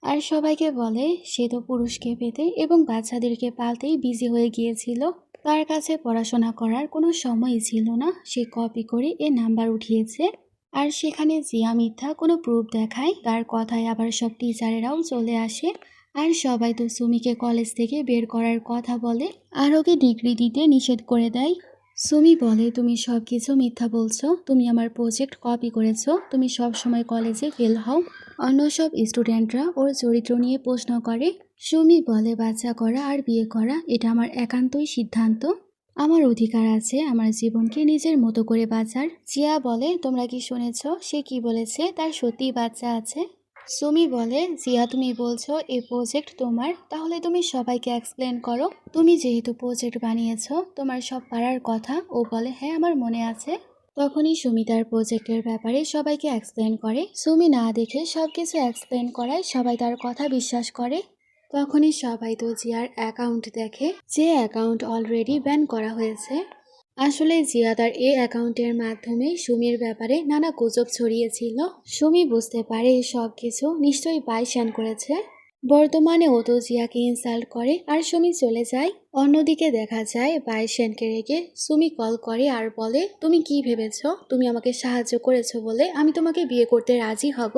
আর সবাইকে বলে সে তো পুরুষকে পেতে এবং বাচ্চাদেরকে পালতেই বিজি হয়ে গিয়েছিল, তার কাছে পড়াশোনা করার কোনো সময়ই ছিল না, সে কপি করে এ নাম্বার উঠিয়েছে। আর সেখানে জিয়া মিথ্যা কোনো প্রুফ দেখায়, তার কথায় আবার সব টিচারেরাও চলে আসে। আর সবাই তো সুমিকে কলেজ থেকে বের করার কথা বলে, আর ওকে ডিগ্রি দিতে নিষেধ করে দেয়। সুমি বলে, তুমি সব কিছু মিথ্যা বলছো, তুমি আমার প্রজেক্ট কপি করেছো, তুমি সব সময় কলেজে ফেল হও। অন্য সব স্টুডেন্টরা ওর চরিত্র নিয়ে প্রশ্ন করে। সুমি বলে, বাচ্চা করা আর বিয়ে করা এটা আমার একান্তই সিদ্ধান্ত, আমার অধিকার আছে আমার জীবনকে নিজের মতো করে বাঁচার। জিয়া বলে, তোমরা কি শুনেছ সে কি বলেছে, তার সত্যিই বাচ্চা আছে? সুমি বলে, জিয়া তুমি বলছো এই প্রজেক্ট তোমার, তাহলে তুমি সবাইকে এক্সপ্লেন করো, তুমি যেহেতু প্রজেক্ট বানিয়েছো তোমার সব পারার কথা। ও বলে, হ্যাঁ আমার মনে আছে। তখনই সুমি তার প্রজেক্টের ব্যাপারে সবাইকে এক্সপ্লেন করে। সুমি না দেখে সবকিছু এক্সপ্লেন করায় সবাই তার কথা বিশ্বাস করে। তখনই সবাই তো জিয়ার অ্যাকাউন্ট দেখে, যে অ্যাকাউন্ট অলরেডি ব্যান করা হয়েছে। আসলে জিয়া তার এই অ্যাকাউন্টের মাধ্যমে সুমির ব্যাপারে নানা গুজব ছড়িয়েছিল। সুমি বুঝতে পারে সব কিছু নিশ্চয়ই বাইশান করেছে। বর্তমানে ও তো জিয়াকে ইনসাল্ট করে আর সুমি চলে যায়। অন্যদিকে দেখা যায় বাইশানকে রেগে সুমি কল করে আর বলে, তুমি কি ভেবেছ তুমি আমাকে সাহায্য করেছো বলে আমি তোমাকে বিয়ে করতে রাজি হব?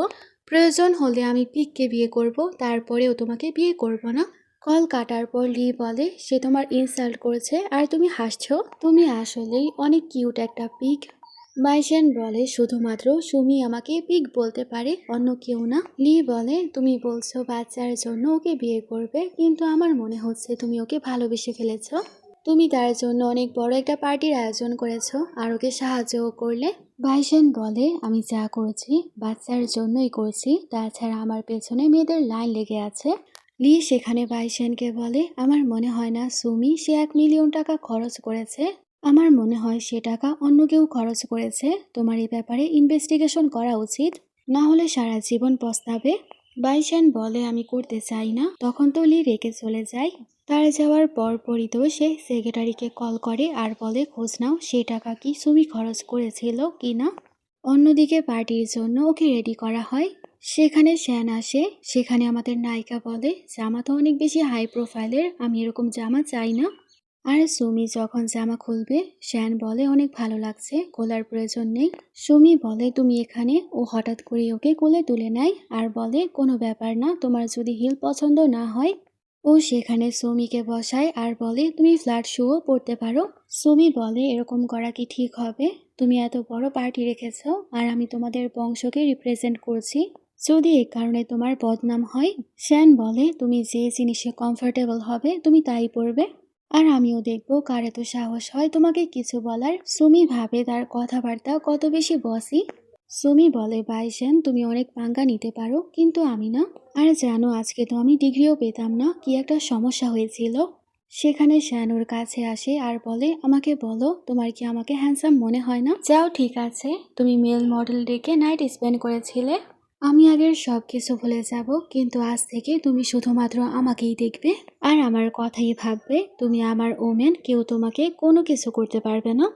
প্রয়োজন হলে আমি পিককে বিয়ে করব, তারপরেও তোমাকে বিয়ে করব না। কল কাটার পর লি বলে, সে তোমার ইনসাল্ট করেছে আর তুমি হাসছো, তুমি আসলেই অনেক কিউট একটা পিক। বাইশান বলে, শুধুমাত্র সুমি আমাকে পিক বলতে পারে, অন্য কেউ না। লি বলে, তুমি বলছো বাচ্চার জন্য ওকে বিয়ে করবে, কিন্তু আমার মনে হচ্ছে তুমি ওকে ভালোবেসে ফেলেছো। তুমি তার জন্য অনেক বড় একটা পার্টির আয়োজন করেছো আর ওকে সাহায্যও করলে। বাইশান বলে, আমি যা করেছি বাচ্চার জন্যই করেছি, তাছাড়া আমার পেছনে মেয়েদের লাইন লেগে আছে। লি সেখানে বাইশানকে বলে, আমার মনে হয় না সুমি সে 1 মিলিয়ন টাকা খরচ করেছে, আমার মনে হয় সে টাকা অন্য কেউ খরচ করেছে, তোমার এই ব্যাপারে ইনভেস্টিগেশন করা উচিত, না হলে সারা জীবন পস্তাবে। বাইশান বলে, আমি করতে চাই না। তখন তো লি রেখে চলে যায়। তার যাওয়ার পরপরই তো সে সেক্রেটারিকে কল করে আর বলে, খোঁজ নাও সে টাকা কি সুমি খরচ করেছিল কি না। অন্যদিকে পার্টির জন্য ওকে রেডি করা হয়। সেখানে শ্যান আসে, সেখানে আমাদের নায়িকা বলে, জামা তো অনেক বেশি হাই প্রোফাইলের, আমি এরকম জামা চাই না। আর সুমি যখন জামা খুলবে, শ্যান বলে, অনেক ভালো লাগছে, খোলার প্রয়োজন নেই। সুমি বলে, তুমি এখানে? ও হঠাৎ করে ওকে কোলে তুলে নেয় আর বলে, কোনো ব্যাপার না, তোমার যদি হিল পছন্দ না হয়। ও সেখানে সুমিকে বসায় আর বলে, তুমি ফ্ল্যাট শুও পড়তে পারো। সুমি বলে, এরকম করা কি ঠিক হবে? তুমি এত বড় পার্টি রেখেছ আর আমি তোমাদের বংশকে রিপ্রেজেন্ট করছি, যদি এ কারণে তোমার বদনাম হয়। শ্যান বলে, তুমি যে জিনিসে কমফোর্টেবল হবে তুমি তাই পরবে, আর আমিও দেখবো কার এত সাহস হয় তোমাকে কিছু বলার। সুমি ভাবে তার কথাবার্তা কত বেশি বসি। সুমি বলে, বাইশান তুমি অনেক পাঙ্গা নিতে পারো, কিন্তু আমি না। আর জানো আজকে তো আমি ডিগ্রিও পেতাম না, কি একটা সমস্যা হয়েছিল। সেখানে শ্যানোর কাছে আসে আর বলে, আমাকে বলো তোমার কি আমাকে হ্যান্ডসাম মনে হয় না? যাও ঠিক আছে, তুমি মেল মডেল ডেকে নাইট স্পেন্ড করেছিলে, আমি আগের সব কিছু ভুলে যাব, কিন্তু আজ থেকে তুমি শুধুমাত্র আমাকেই দেখবে আর আমার কথাই ভাববে, তুমি আমার ওমেন, কেউ তোমাকে কোনো কিছু করতে পারবে না।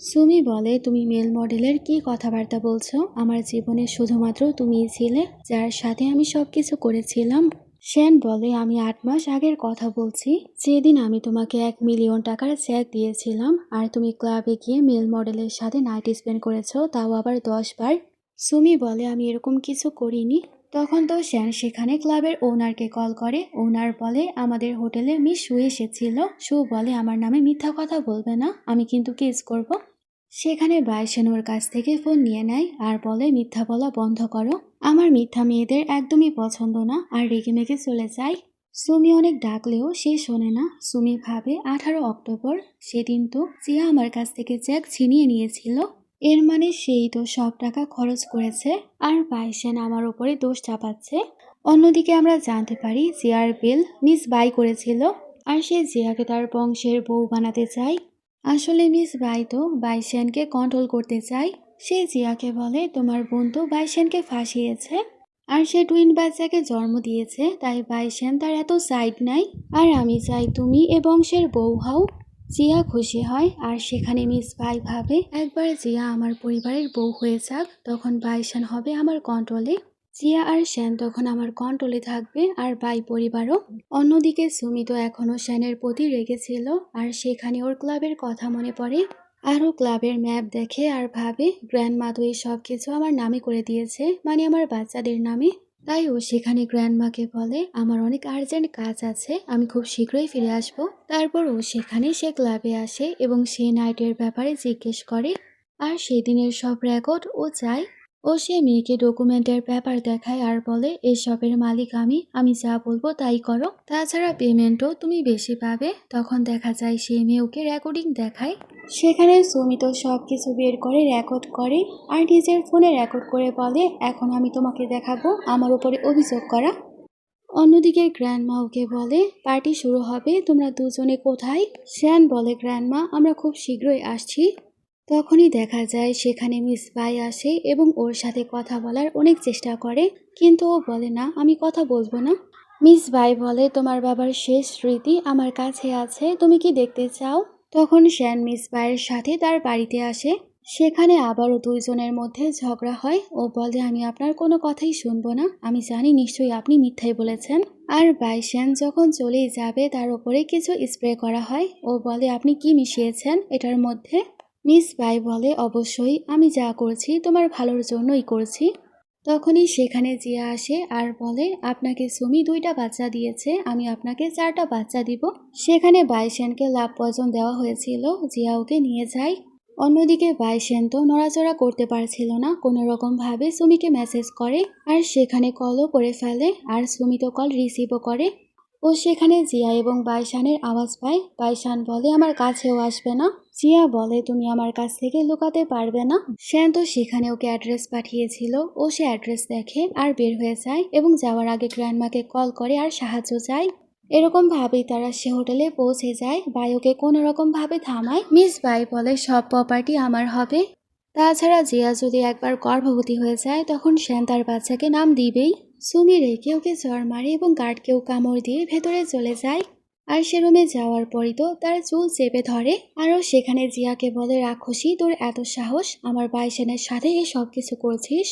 সুমি বলে, তুমি মেল মডেলের কি কথাবার্তা বলছো, আমার জীবনে শুধুমাত্র তুমিই ছিলে যার সাথে আমি সবকিছু করেছিলাম। শ্যান বলে, আমি 8 মাস আগের কথা বলছি, যেদিন আমি তোমাকে 1 মিলিয়ন টাকার চেক দিয়েছিলাম আর তুমি ক্লাবে গিয়ে মেল মডেলের সাথে নাইট স্পেন্ড করেছো, তাও আবার 10 বার। সুমি বলে, আমি এরকম কিছু করিনি। তখন তো শ্যান সেখানে ক্লাবের ওনারকে কল করে, ওনার বলে, আমাদের হোটেলে মিস শু এসেছিল, শু বলে, আমার নামে মিথ্যা কথা বলবে না, আমি কিন্তু কেস করব। সেখানে বাইশান ওর কাছ থেকে ফোন নিয়ে নেয় আর বলে, মিথ্যা বলা বন্ধ করো, আমার মিথ্যা মেয়েদের একদমই পছন্দ না, আর রেগে মেগে চলে যায়। সুমি অনেক ডাকলেও সে শোনে না। সুমি ভাবে 18 অক্টোবর, সেদিন তো জিয়া আমার কাছ থেকে চেক ছিনিয়ে নিয়েছিল, এর মানে সেই তো সব টাকা খরচ করেছে আর বাইশান আমার ওপরে দোষ চাপাচ্ছে। অন্যদিকে আমরা জানতে পারি জিয়ার বিল মিস বাই করেছিল আর সে জিয়াকে তার বংশের বউ বানাতে চায়। আসলে মিস বাই তো বাইশানকে কন্ট্রোল করতে চায়। সে জিয়াকে বলে তোমার বন্ধু বাইশানকে ফাঁসিয়েছে আর সে টুইন বাচ্চাকে জন্ম দিয়েছে, তাই বাইশান তার এত সাইড নাই। আর আমি চাই তুমি এ বংশের বউ হও। জিয়া খুশি হয় আর সেখানে মিস বাই ভাবে একবার জিয়া আমার পরিবারের বউ হয়ে যাক, তখন বাইশান হবে আমার কন্ট্রোলে। জিয়া আর শ্যান তখন আমার কন্ট্রোলে থাকবে আর বাই পরিবারও। অন্যদিকে সুমি তো এখনো শ্যানের প্রতি রেগেছিল আর সেখানে ওর ক্লাবের কথা মনে পড়ে। আরও ক্লাবের ম্যাপ দেখে আর ভাবে গ্র্যান্ডমা তো এই সব কিছু আমার নামে করে দিয়েছে, মানে আমার বাচ্চাদের নামে। তাই ও সেখানে গ্র্যান্ডমাকে বলে আমার অনেক আর্জেন্ট কাজ আছে, আমি খুব শীঘ্রই ফিরে আসব। তারপর ও সেখানে সে ক্লাবে আসে এবং সে নাইটের ব্যাপারে জিজ্ঞেস করে আর সেদিনের সব রেকর্ড ও চায়। ও সে মেয়েকে ডকুমেন্টের ব্যাপার দেখায় আর বলে এসবের মালিক আমি যা বলবো তাই করো, তাছাড়া পেমেন্টও তুমি বেশি পাবে। তখন দেখা যায় সে মেয়ে ওকে রেকর্ডিং দেখায়। সেখানে সুমিত সব কিছু বের করে রেকর্ড করে আর নিজের ফোনে রেকর্ড করে বলে এখন আমি তোমাকে দেখাবো আমার উপরে অভিযোগ করা। অন্যদিকে গ্র্যান্ডমা ওকে বলে পার্টি শুরু হবে, তোমরা দুজনে কোথায়? শ্যান বলে গ্র্যান্ডমা আমরা খুব শীঘ্রই আসছি। তখনই দেখা যায় সেখানে মিস বাই আসে এবং ওর সাথে কথা বলার অনেক চেষ্টা করে, কিন্তু ও বলে না আমি কথা বলবো না। মিস বাই বলে তোমার বাবার শেষ স্মৃতি আমার কাছে আছে, তুমি কি দেখতে চাও? তখন শ্যান মিস বাইয়ের সাথে তার বাড়িতে আসে। সেখানে আবারও দুইজনের মধ্যে ঝগড়া হয়। ও বলে আমি আপনার কোনো কথাই শুনবো না, আমি জানি নিশ্চয়ই আপনি মিথ্যাই বলেছেন। আর বাইশ্যান যখন চলেই যাবে তার উপরে কিছু স্প্রে করা হয়। ও বলে আপনি কি মিশিয়েছেন এটার মধ্যে? মিস বাই বলে অবশ্যই আমি যা করছি তোমার ভালোর জন্যই করছি। তখনই সেখানে জিয়া আসে আর বলে আপনাকে সুমি 2টা বাচ্চা দিয়েছে, আমি আপনাকে 4টা বাচ্চা দিব। সেখানে বাইশানকে লাভ পয়জন দেওয়া হয়েছিল, জিয়া ওকে নিয়ে যায়। অন্যদিকে বাইশান তো নড়াচড়া করতে পারছিল না, কোনো রকম ভাবে সুমিকে মেসেজ করে আর সেখানে কলও করে ফেলে আর সুমি তো কল রিসিভও করে। ও সেখানে জিয়া এবং বাইশানের আওয়াজ পায়। বাইশান বলে আমার কাছেও আসবে না। জিয়া বলে তুমি আমার কাছ থেকে লুকাতে পারবে না। শ্যান তো সেখানে ওকে অ্যাড্রেস পাঠিয়েছিল, ও সে অ্যাড্রেস দেখে আর বের হয়ে যায় এবং যাওয়ার আগে গ্র্যান্ডমাকে কল করে আর সাহায্য চায়। এরকম ভাবেই তারা সে হোটেলে পৌঁছে যায়। বাই ওকে কোনো রকম ভাবে থামায়। মিস বাই বলে সব প্রপার্টি আমার হবে, তাছাড়া জিয়া যদি একবার গর্ভবতী হয়ে যায় তখন শ্যান তার বাচ্চাকে নাম দিবেই। সুমি রেখে ওকে জ্বর মারে এবং গার্ডকেও কামড় দিয়ে ভেতরে চলে যায়। আর সে রুমে যাওয়ার পরই তো তার চুল চেপে ধরে। আরও সেখানে জিয়াকে বলে রাক্ষসী তোর এত সাহস, আমার বাইশানের সাথে এই সব কিছু করছিস,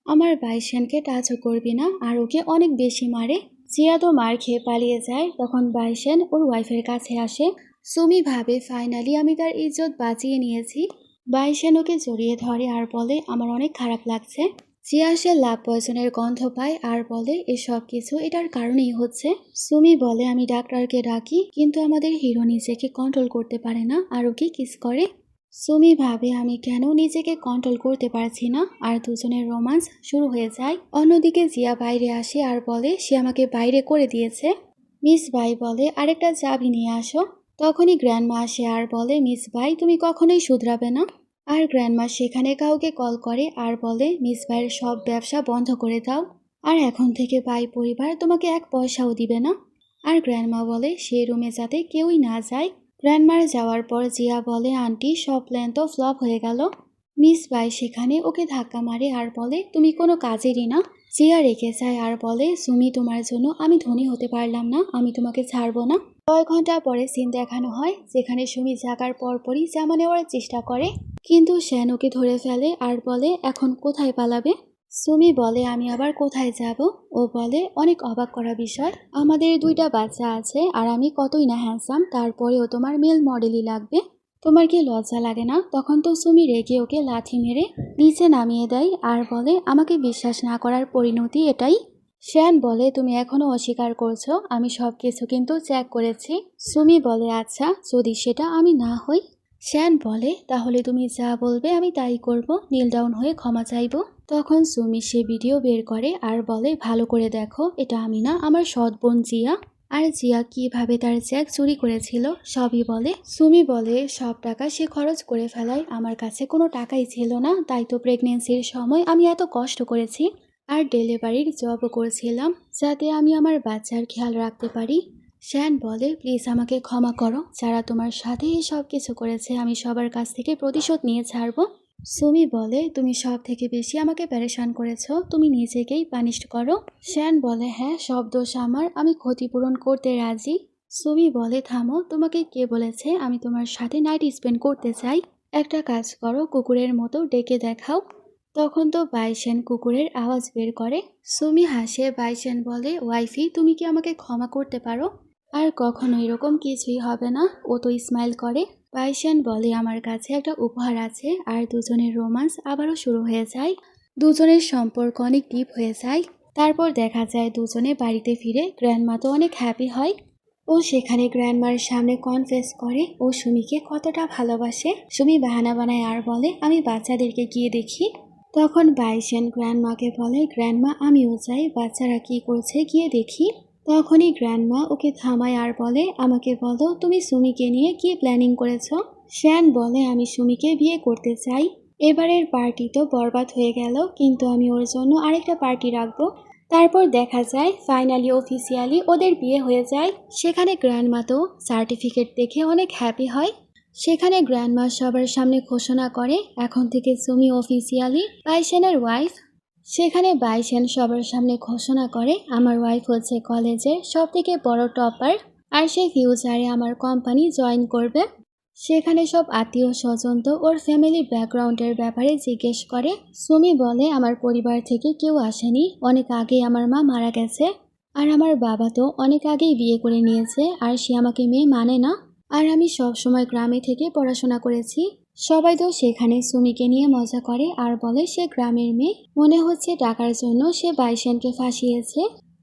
আমার বাইশানকে টাচও করবি না, আর ওকে অনেক বেশি মারে। জিয়া তো মার খেয়ে পালিয়ে যায়। তখন বাইশান ওর ওয়াইফের কাছে আসে। সুমি ভাবে ফাইনালি আমি তার ইজ্জত বাঁচিয়ে নিয়েছি। বাইশান ওকে জড়িয়ে ধরে আর বলে আমার অনেক খারাপ লাগছে। জিয়া সে লাভ পয়জনের গন্ধ পায় আর বলে এসব কিছু এটার কারণেই হচ্ছে। সুমি বলে আমি ডাক্তারকে ডাকি, কিন্তু আমাদের হিরো নিজেকে কন্ট্রোল করতে পারে না আর ওকে কিস করে। সুমি ভাবে আমি কেন নিজেকে কন্ট্রোল করতে পারছি না, আর দুজনের রোমান্স শুরু হয়ে যায়। অন্যদিকে জিয়া বাইরে আসে আর বলে সে আমাকে বাইরে করে দিয়েছে। মিস বাই বলে আরেকটা চাবি নিয়ে আসো। তখনই গ্র্যান্ডমা আসে আর বলে মিস বাই তুমি কখনোই শুধরাবে না। আর গ্র্যান্ডমা সেখানে কাউকে কল করে আর বলে মিস বাইয়ের সব ব্যবসা বন্ধ করে দাও, আর এখন থেকে বাই পরিবার তোমাকে 1 পয়সাও দিবে না। আর গ্র্যান্ডমা বলে সেই রুমে যাতে কেউই না যায়। গ্র্যান্ডমার যাওয়ার পর জিয়া বলে আন্টি সব প্ল্যান তো ফ্লপ হয়ে গেল। মিস বাই সেখানে ওকে ধাক্কা মারে আর বলে তুমি কোনো কাজেরই না। জিয়া রেখে যায় আর বলে সুমি তোমার জন্য আমি ধনী হতে পারলাম না, আমি তোমাকে ছাড়বো না। কয়েক ঘন্টা পরে সিন দেখানো হয় যেখানে সুমি জাগার পরপরই জামা নেওয়ার চেষ্টা করে, কিন্তু শ্যান ওকে ধরে ফেলে আর বলে এখন কোথায় পালাবে। সুমি বলে আমি আবার কোথায় যাব। ও বলে অনেক অবাক করা বিষয়, আমাদের 2টা বাচ্চা আছে আর আমি কতই না হ্যান্ডসাম, তারপরেও তোমার মেল মডেলই লাগবে, তোমার কি লজ্জা লাগে না? তখন তো সুমি রেগে ওকে লাথি মেরে নিচে নামিয়ে দেয় আর বলে আমাকে বিশ্বাস না করার পরিণতি এটাই। শ্যান বলে তুমি এখনো অস্বীকার করছো, আমি সব কিছু কিন্তু চেক করেছি। সুমি বলে আচ্ছা যদি সেটা আমি না হই। শ্যান বলে তাহলে তুমি যা বলবে আমি তাই করব, নীল ডাউন হয়ে ক্ষমা চাইব। তখন সুমি সে ভিডিও বের করে আর বলে ভালো করে দেখো এটা আমি না, আমার সৎ বোন জিয়া। আর জিয়া কিভাবে তার চেক চুরি করেছিল সবই বলে। সুমি বলে সব টাকা সে খরচ করে ফেলায়, আমার কাছে কোনো টাকাই ছিল না, তাই তো প্রেগনেন্সির সময় আমি এত কষ্ট করেছি আর ডেলিভারির জবও করেছিলাম যাতে আমি আমার বাচ্চার খেয়াল রাখতে পারি। শ্যান বলে, প্লিজ আমাকে ক্ষমা করো, যারা তোমার সাথে এই সব কিছু করেছে আমি সবার কাছ থেকে প্রতিশোধ নিয়ে ছাড়বো। সুমি বলে, তুমি সব থেকে বেশি আমাকে প্যারেশান করেছো, তুমি নিজেকেই পানিশড করো। শ্যান বলে, হ্যাঁ সব দোষ আমার, আমি ক্ষতিপূরণ করতে রাজি। সুমি বলে, থামো, তোমাকে কে বলেছে আমি তোমার সাথে নাইট স্পেন্ড করতে চাই? একটা কাজ করো, কুকুরের মতো ডেকে দেখাও। তখন তো বাইশেন কুকুরের আওয়াজ বের করে। সুমি হাসে। বাইশেন বলে, ওয়াইফি তুমি কি আমাকে ক্ষমা করতে পারো? আর কখনো এরকম কিছুই হবে না। ও তো স্মাইল করে। বাইশেন বলে, আমার কাছে একটা উপহার আছে। আর দুজনের রোমান্স আবারও শুরু হয়ে যায়। দুজনের সম্পর্ক অনেক ডিপ হয়ে যায়। তারপর দেখা যায় দুজনে বাড়িতে ফিরে গ্র্যান্ডমা তো অনেক হ্যাপি হয়। ও সেখানে গ্র্যান্ডমার সামনে কনফেস করে ও সুমিকে কতটা ভালোবাসে। সুমি বাহানা বানায় আর বলে, আমি বাচ্চাদেরকে গিয়ে দেখি। তখন বাইশেন গ্র্যান্ডমাকে বলে, গ্র্যান্ডমা আমিও চাই, বাচ্চারা কি করছে গিয়ে দেখি। তখনই গ্র্যান্ডমা ওকে থামায় আর বলে, আমাকে বলো তুমি সুমিকে নিয়ে কি প্ল্যানিং করেছো? শ্যান বলে, আমি সুমিকে বিয়ে করতে চাই। এবারের পার্টি তো বরবাদ হয়ে গেল, কিন্তু আমি ওর জন্য আরেকটা পার্টি রাখবো। তারপর দেখা যায় ফাইনালি অফিসিয়ালি ওদের বিয়ে হয়ে যায়। সেখানে গ্র্যান্ডমা তো সার্টিফিকেট দেখে অনেক হ্যাপি হয়। সেখানে গ্র্যান্ডমা সবার সামনে ঘোষণা করে, এখন থেকে সুমি অফিসিয়ালি বাইশেনের ওয়াইফ। সেখানে বাইশেন সবার সামনে ঘোষণা করে, আমার ওয়াইফ হচ্ছে কলেজের সব থেকে বড় টপার, আর সে ফিউচারে আমার কোম্পানি জয়েন করবে। সেখানে সব আত্মীয় স্বজন তো ওর ফ্যামিলি ব্যাকগ্রাউন্ডের ব্যাপারে জিজ্ঞেস করে। সুমি বলে, আমার পরিবার থেকে কেউ আসেনি, অনেক আগেই আমার মা মারা গেছে। আর আমার বাবা তো অনেক আগেই বিয়ে করে নিয়েছে, আর সে আমাকে মেয়ে মানে না। আর আমি সব সময় গ্রামে থেকে পড়াশোনা করেছি। সবাই তো সেখানে সুমিকে নিয়ে মজা করে আর বলে সে গ্রামের মেয়ে, মনে হচ্ছে টাকার জন্য সে বাইশেনকে ফাঁসিয়েছে।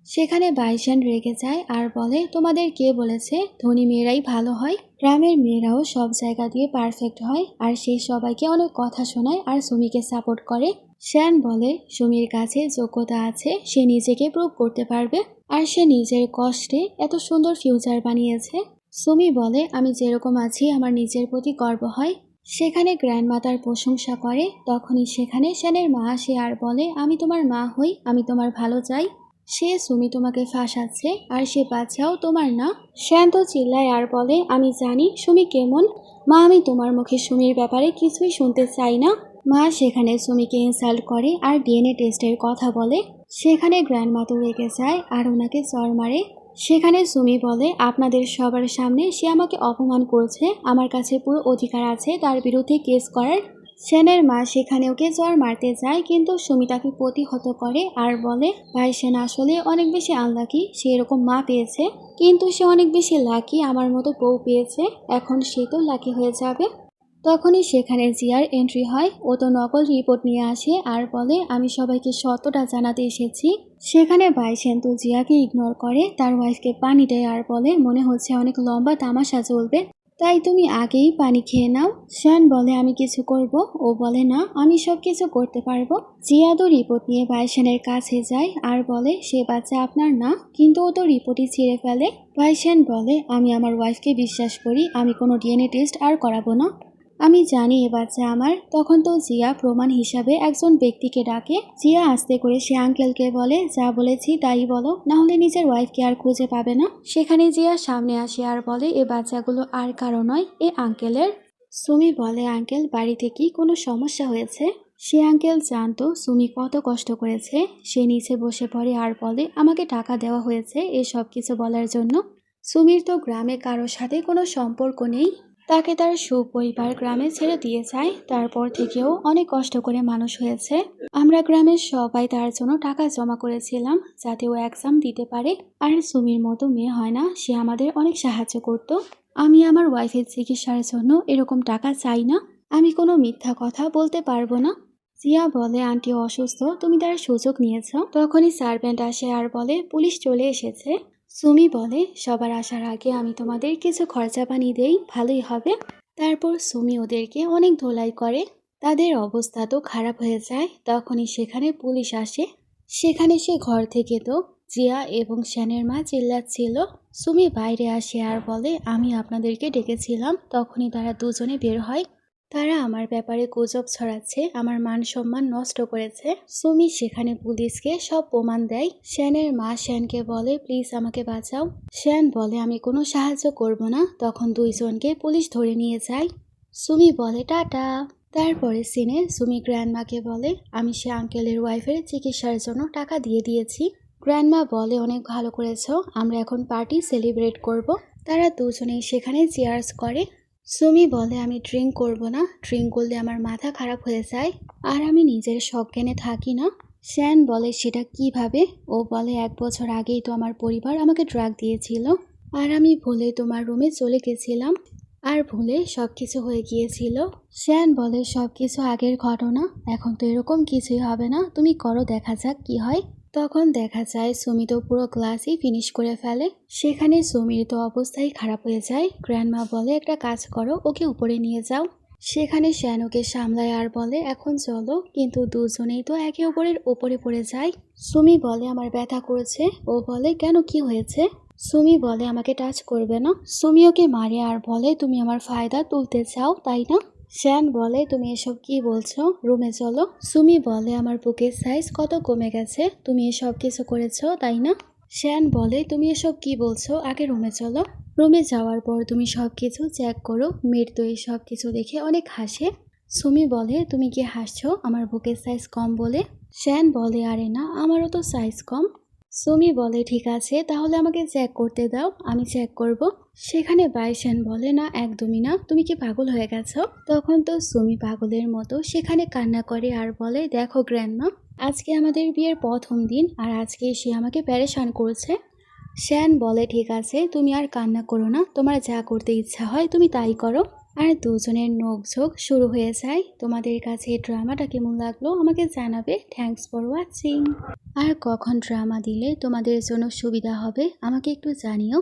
সেখানে বাইশেন রেগে যায় আর বলে, তোমাদের কে বলেছে ধনী মেয়েরাই ভালো হয়? গ্রামের মেয়েরাও সব জায়গা দিয়ে পারফেক্ট হয়। আর সে সবাইকে অনেক কথা শোনায় আর সুমিকে সাপোর্ট করে। শ্যান বলে, সুমির কাছে যোগ্যতা আছে, সে নিজেকে প্রুভ করতে পারবে। আর সে নিজের কষ্টে এত সুন্দর ফিউচার বানিয়েছে। সুমি বলে, আমি যেরকম আছি আমার নিজের প্রতি গর্ব হয়। সেখানে গ্র্যান্ডমা তার প্রশংসা করে। তখনই সেখানে শ্যানের মা আসে আর বলে, আমি তোমার মা হই, আমি তোমার ভালো চাই। সে সুমি তোমাকে ফাঁসাচ্ছে, আর সে বাচ্চাও তোমার না। শ্যান তো চিল্লায় আর বলে, আমি জানি সুমি কেমন। মা, আমি তোমার মুখে সুমির ব্যাপারে কিছুই শুনতে চাই না। মা সেখানে সুমিকে ইনসাল্ট করে আর ডিএনএ টেস্টের কথা বলে। সেখানে গ্র্যান্ডমা তো রেগে যায় আর ওনাকে চড় মারে। সেখানে সুমি বলে, আপনাদের সবার সামনে সে আমাকে অপমান করছে, আমার কাছে পুরো অধিকার আছে তার বিরুদ্ধে কেস করার। সেনের মা সেখানে ওকে জ্বর মারতে যায়, কিন্তু সুমি তাকে প্রতিহত করে আর বলে, ভাই সেন আসলে অনেক বেশি আনলাকি, সে এরকম মা পেয়েছে, কিন্তু সে অনেক বেশি লাকি আমার মতো বউ পেয়েছে, এখন সে তো লাকি হয়ে যাবে। তখনই সেখানে জিয়ার এন্ট্রি হয়। ও তো নকল রিপোর্ট নিয়ে আসে আর বলে, আমি সবাইকে সত্যটা জানাতে এসেছি। সেখানে বাইশেন তো জিয়াকে ইগনোর করে, তার ওয়াইফকে পানি দেয় আর বলে, মনে হচ্ছে অনেক লম্বা তামাশা চলবে, তাই তুমি আগেই পানি খেয়ে নাও। শ্যান বলে, আমি কিছু করব। ও বলে, না, আমি সব কিছু করতে পারবো। জিয়া তো রিপোর্ট নিয়ে বাইশেনের কাছে যায় আর বলে, সে বাচ্চা আপনার না, কিন্তু ও তো রিপোর্টই ছিঁড়ে ফেলে। বাইশেন বলে, আমি আমার ওয়াইফকে বিশ্বাস করি, আমি কোনো ডিএনএ টেস্ট আর করাবো না, আমি জানি এ বাচ্চা আমার। তখন তো জিয়া প্রমাণ হিসাবে একজন ব্যক্তিকে ডাকে। জিয়া আস্তে করে সে আঙ্কেলকে বলে, যা বলেছি তাই বলো, না হলে নিজের ওয়াইফকে আর খুঁজে পাবে না। সেখানে জিয়া সামনে আসে আর বলে, এ বাচ্চাগুলো আর কারো নয়, এ আঙ্কেলের। সুমি বলে, আঙ্কেল বাড়িতে কি কোনো সমস্যা হয়েছে? সে আঙ্কেল জানতো সুমি কত কষ্ট করেছে। সে নিচে বসে পড়ে আর বলে, আমাকে টাকা দেওয়া হয়েছে এসব কিছু বলার জন্য। সুমির তো গ্রামে কারোর সাথে কোনো সম্পর্ক নেই, তাকে তার সুপরিবার গ্রামে ছেড়ে দিয়ে যায়। তারপর থেকেও অনেক কষ্ট করে মানুষ হয়েছে। আমরা গ্রামের সবাই তার জন্য টাকা জমা করেছিলাম যাতে ও এক্সাম দিতে পারে। আর সুমির মতো মেয়ে হয় না, সে আমাদের অনেক সাহায্য করত। আমি আমার ওয়াইফের চিকিৎসার জন্য এরকম টাকা চাই না, আমি কোনো মিথ্যা কথা বলতে পারবো না। জিয়া বলে, আন্টি অসুস্থ, তুমি তার সুযোগ নিয়েছ। তখনই সার্ভেন্ট আসে আর বলে, পুলিশ চলে এসেছে। সুমি বলে, সবার আসার আগে আমি তোমাদের কিছু খরচা পানি দেই, ভালোই হবে। তারপর সুমি ওদেরকে অনেক ধোলাই করে, তাদের অবস্থা তো খারাপ হয়ে যায়। তখনই সেখানে পুলিশ আসে। সেখানে সে ঘর থেকে তো জিয়া এবং শ্যানের মা চিল্লাচ্ছিল। সুমি বাইরে আসে আর বলে, আমি আপনাদেরকে ডেকেছিলাম। তখনই তারা দুজনে বের হয়। তারা আমার ব্যাপারে গুজব ছড়াচ্ছে, আমার মান সম্মান নষ্ট করেছে। সুমি সেখানে পুলিশকে সব প্রমাণ দেয়। শ্যানের মা শ্যানকে বলে, প্লিজ আমাকে বাঁচাও। শ্যান বলে, আমি কোনো সাহায্য করব না। তখন দুইজনকে পুলিশ ধরে নিয়ে যায়। সুমি বলে টাটা। তারপরে সিনে সুমি গ্র্যান্ডমাকে বলে, আমি সে আঙ্কেলের ওয়াইফের চিকিৎসার জন্য টাকা দিয়ে দিয়েছি। গ্র্যান্ডমা বলে, অনেক ভালো করেছো, আমরা এখন পার্টি সেলিব্রেট করব। তারা দুজনেই সেখানে চিয়ার্স করে। সুমি বলে, আমি ড্রিঙ্ক করব না, ড্রিঙ্ক করলে আমার মাথা খারাপ হয়ে যায়, আর আমি নিজের সজ্ঞানে থাকি না। শ্যান বলে, সেটা কিভাবে? ও বলে, 1 বছর আগেই তো আমার পরিবার আমাকে ড্রাগ দিয়েছিল, আর আমি ভুলে তোমার রুমে চলে গেছিলাম, আর ভুলে সবকিছু হয়ে গিয়েছিল। শ্যান বলে, সবকিছু আগের ঘটনা, এখন তো এরকম কিছুই হবে না, তুমি করো, দেখা যাক কি হয়। তখন দেখা যায় সুমি তো পুরো ক্লাসই ফিনিশ করে ফেলে। সেখানে সুমির তো অবস্থাই খারাপ হয়ে যায়। গ্র্যান্ডমা বলে, একটা কাজ করো, ওকে উপরে নিয়ে যাও। সেখানে শ্যান ওকে সামলায় আর বলে, এখন চলো, কিন্তু দুজনেই তো একে অপরের উপরে পড়ে যায়। সুমি বলে, আমার ব্যথা করেছে। ও বলে, কেন, কি হয়েছে? সুমি বলে, আমাকে টাচ করবে না। সুমি ওকে মারে আর বলে, তুমি আমার ফায়দা তুলতে চাও তাই না? শ্যান বলে, তুমি এসব কি বলছো, রুমে চলো। সুমি বলে, আমার বুকের সাইজ কত কমে গেছে, তুমি এসব কিছু করেছো তাই না? শ্যান বলে, তুমি এসব কি বলছো, আগে রুমে চলো। রুমে যাওয়ার পর তুমি সব কিছু চেক করো। মেয়ের তো এই সব কিছু দেখে অনেক হাসে। সুমি বলে, তুমি কি হাসছো আমার বুকের সাইজ কম বলে? শ্যান বলে, আরে না, আমারও তো সাইজ কম। সুমি বলে, ঠিক আছে, তাহলে আমাকে চেক করতে দাও, আমি চেক করব। সেখানে বাইশ্যান বলে, না, একদমই না, তুমি কি পাগল হয়ে গেছো? তখন তো সুমি পাগলের মতো সেখানে কান্না করে আর বলে, দেখো গ্র্যান্ডমা, আজকে আমাদের বিয়ের প্রথম দিন, আর আজকে সে আমাকে প্যারেশান করছে। শ্যান বলে, ঠিক আছে, তুমি আর কান্না করো না, তোমার যা করতে ইচ্ছা হয় তুমি তাই করো। আর দুজনের নোকঝোঁক শুরু হয়ে যায়। তোমাদের কাছে এই ড্রামাটা কেমন লাগলো আমাকে জানাবে। Thanks for watching. আর কখন ড্রামা দিলে তোমাদের জন্য সুবিধা হবে আমাকে একটু জানিও।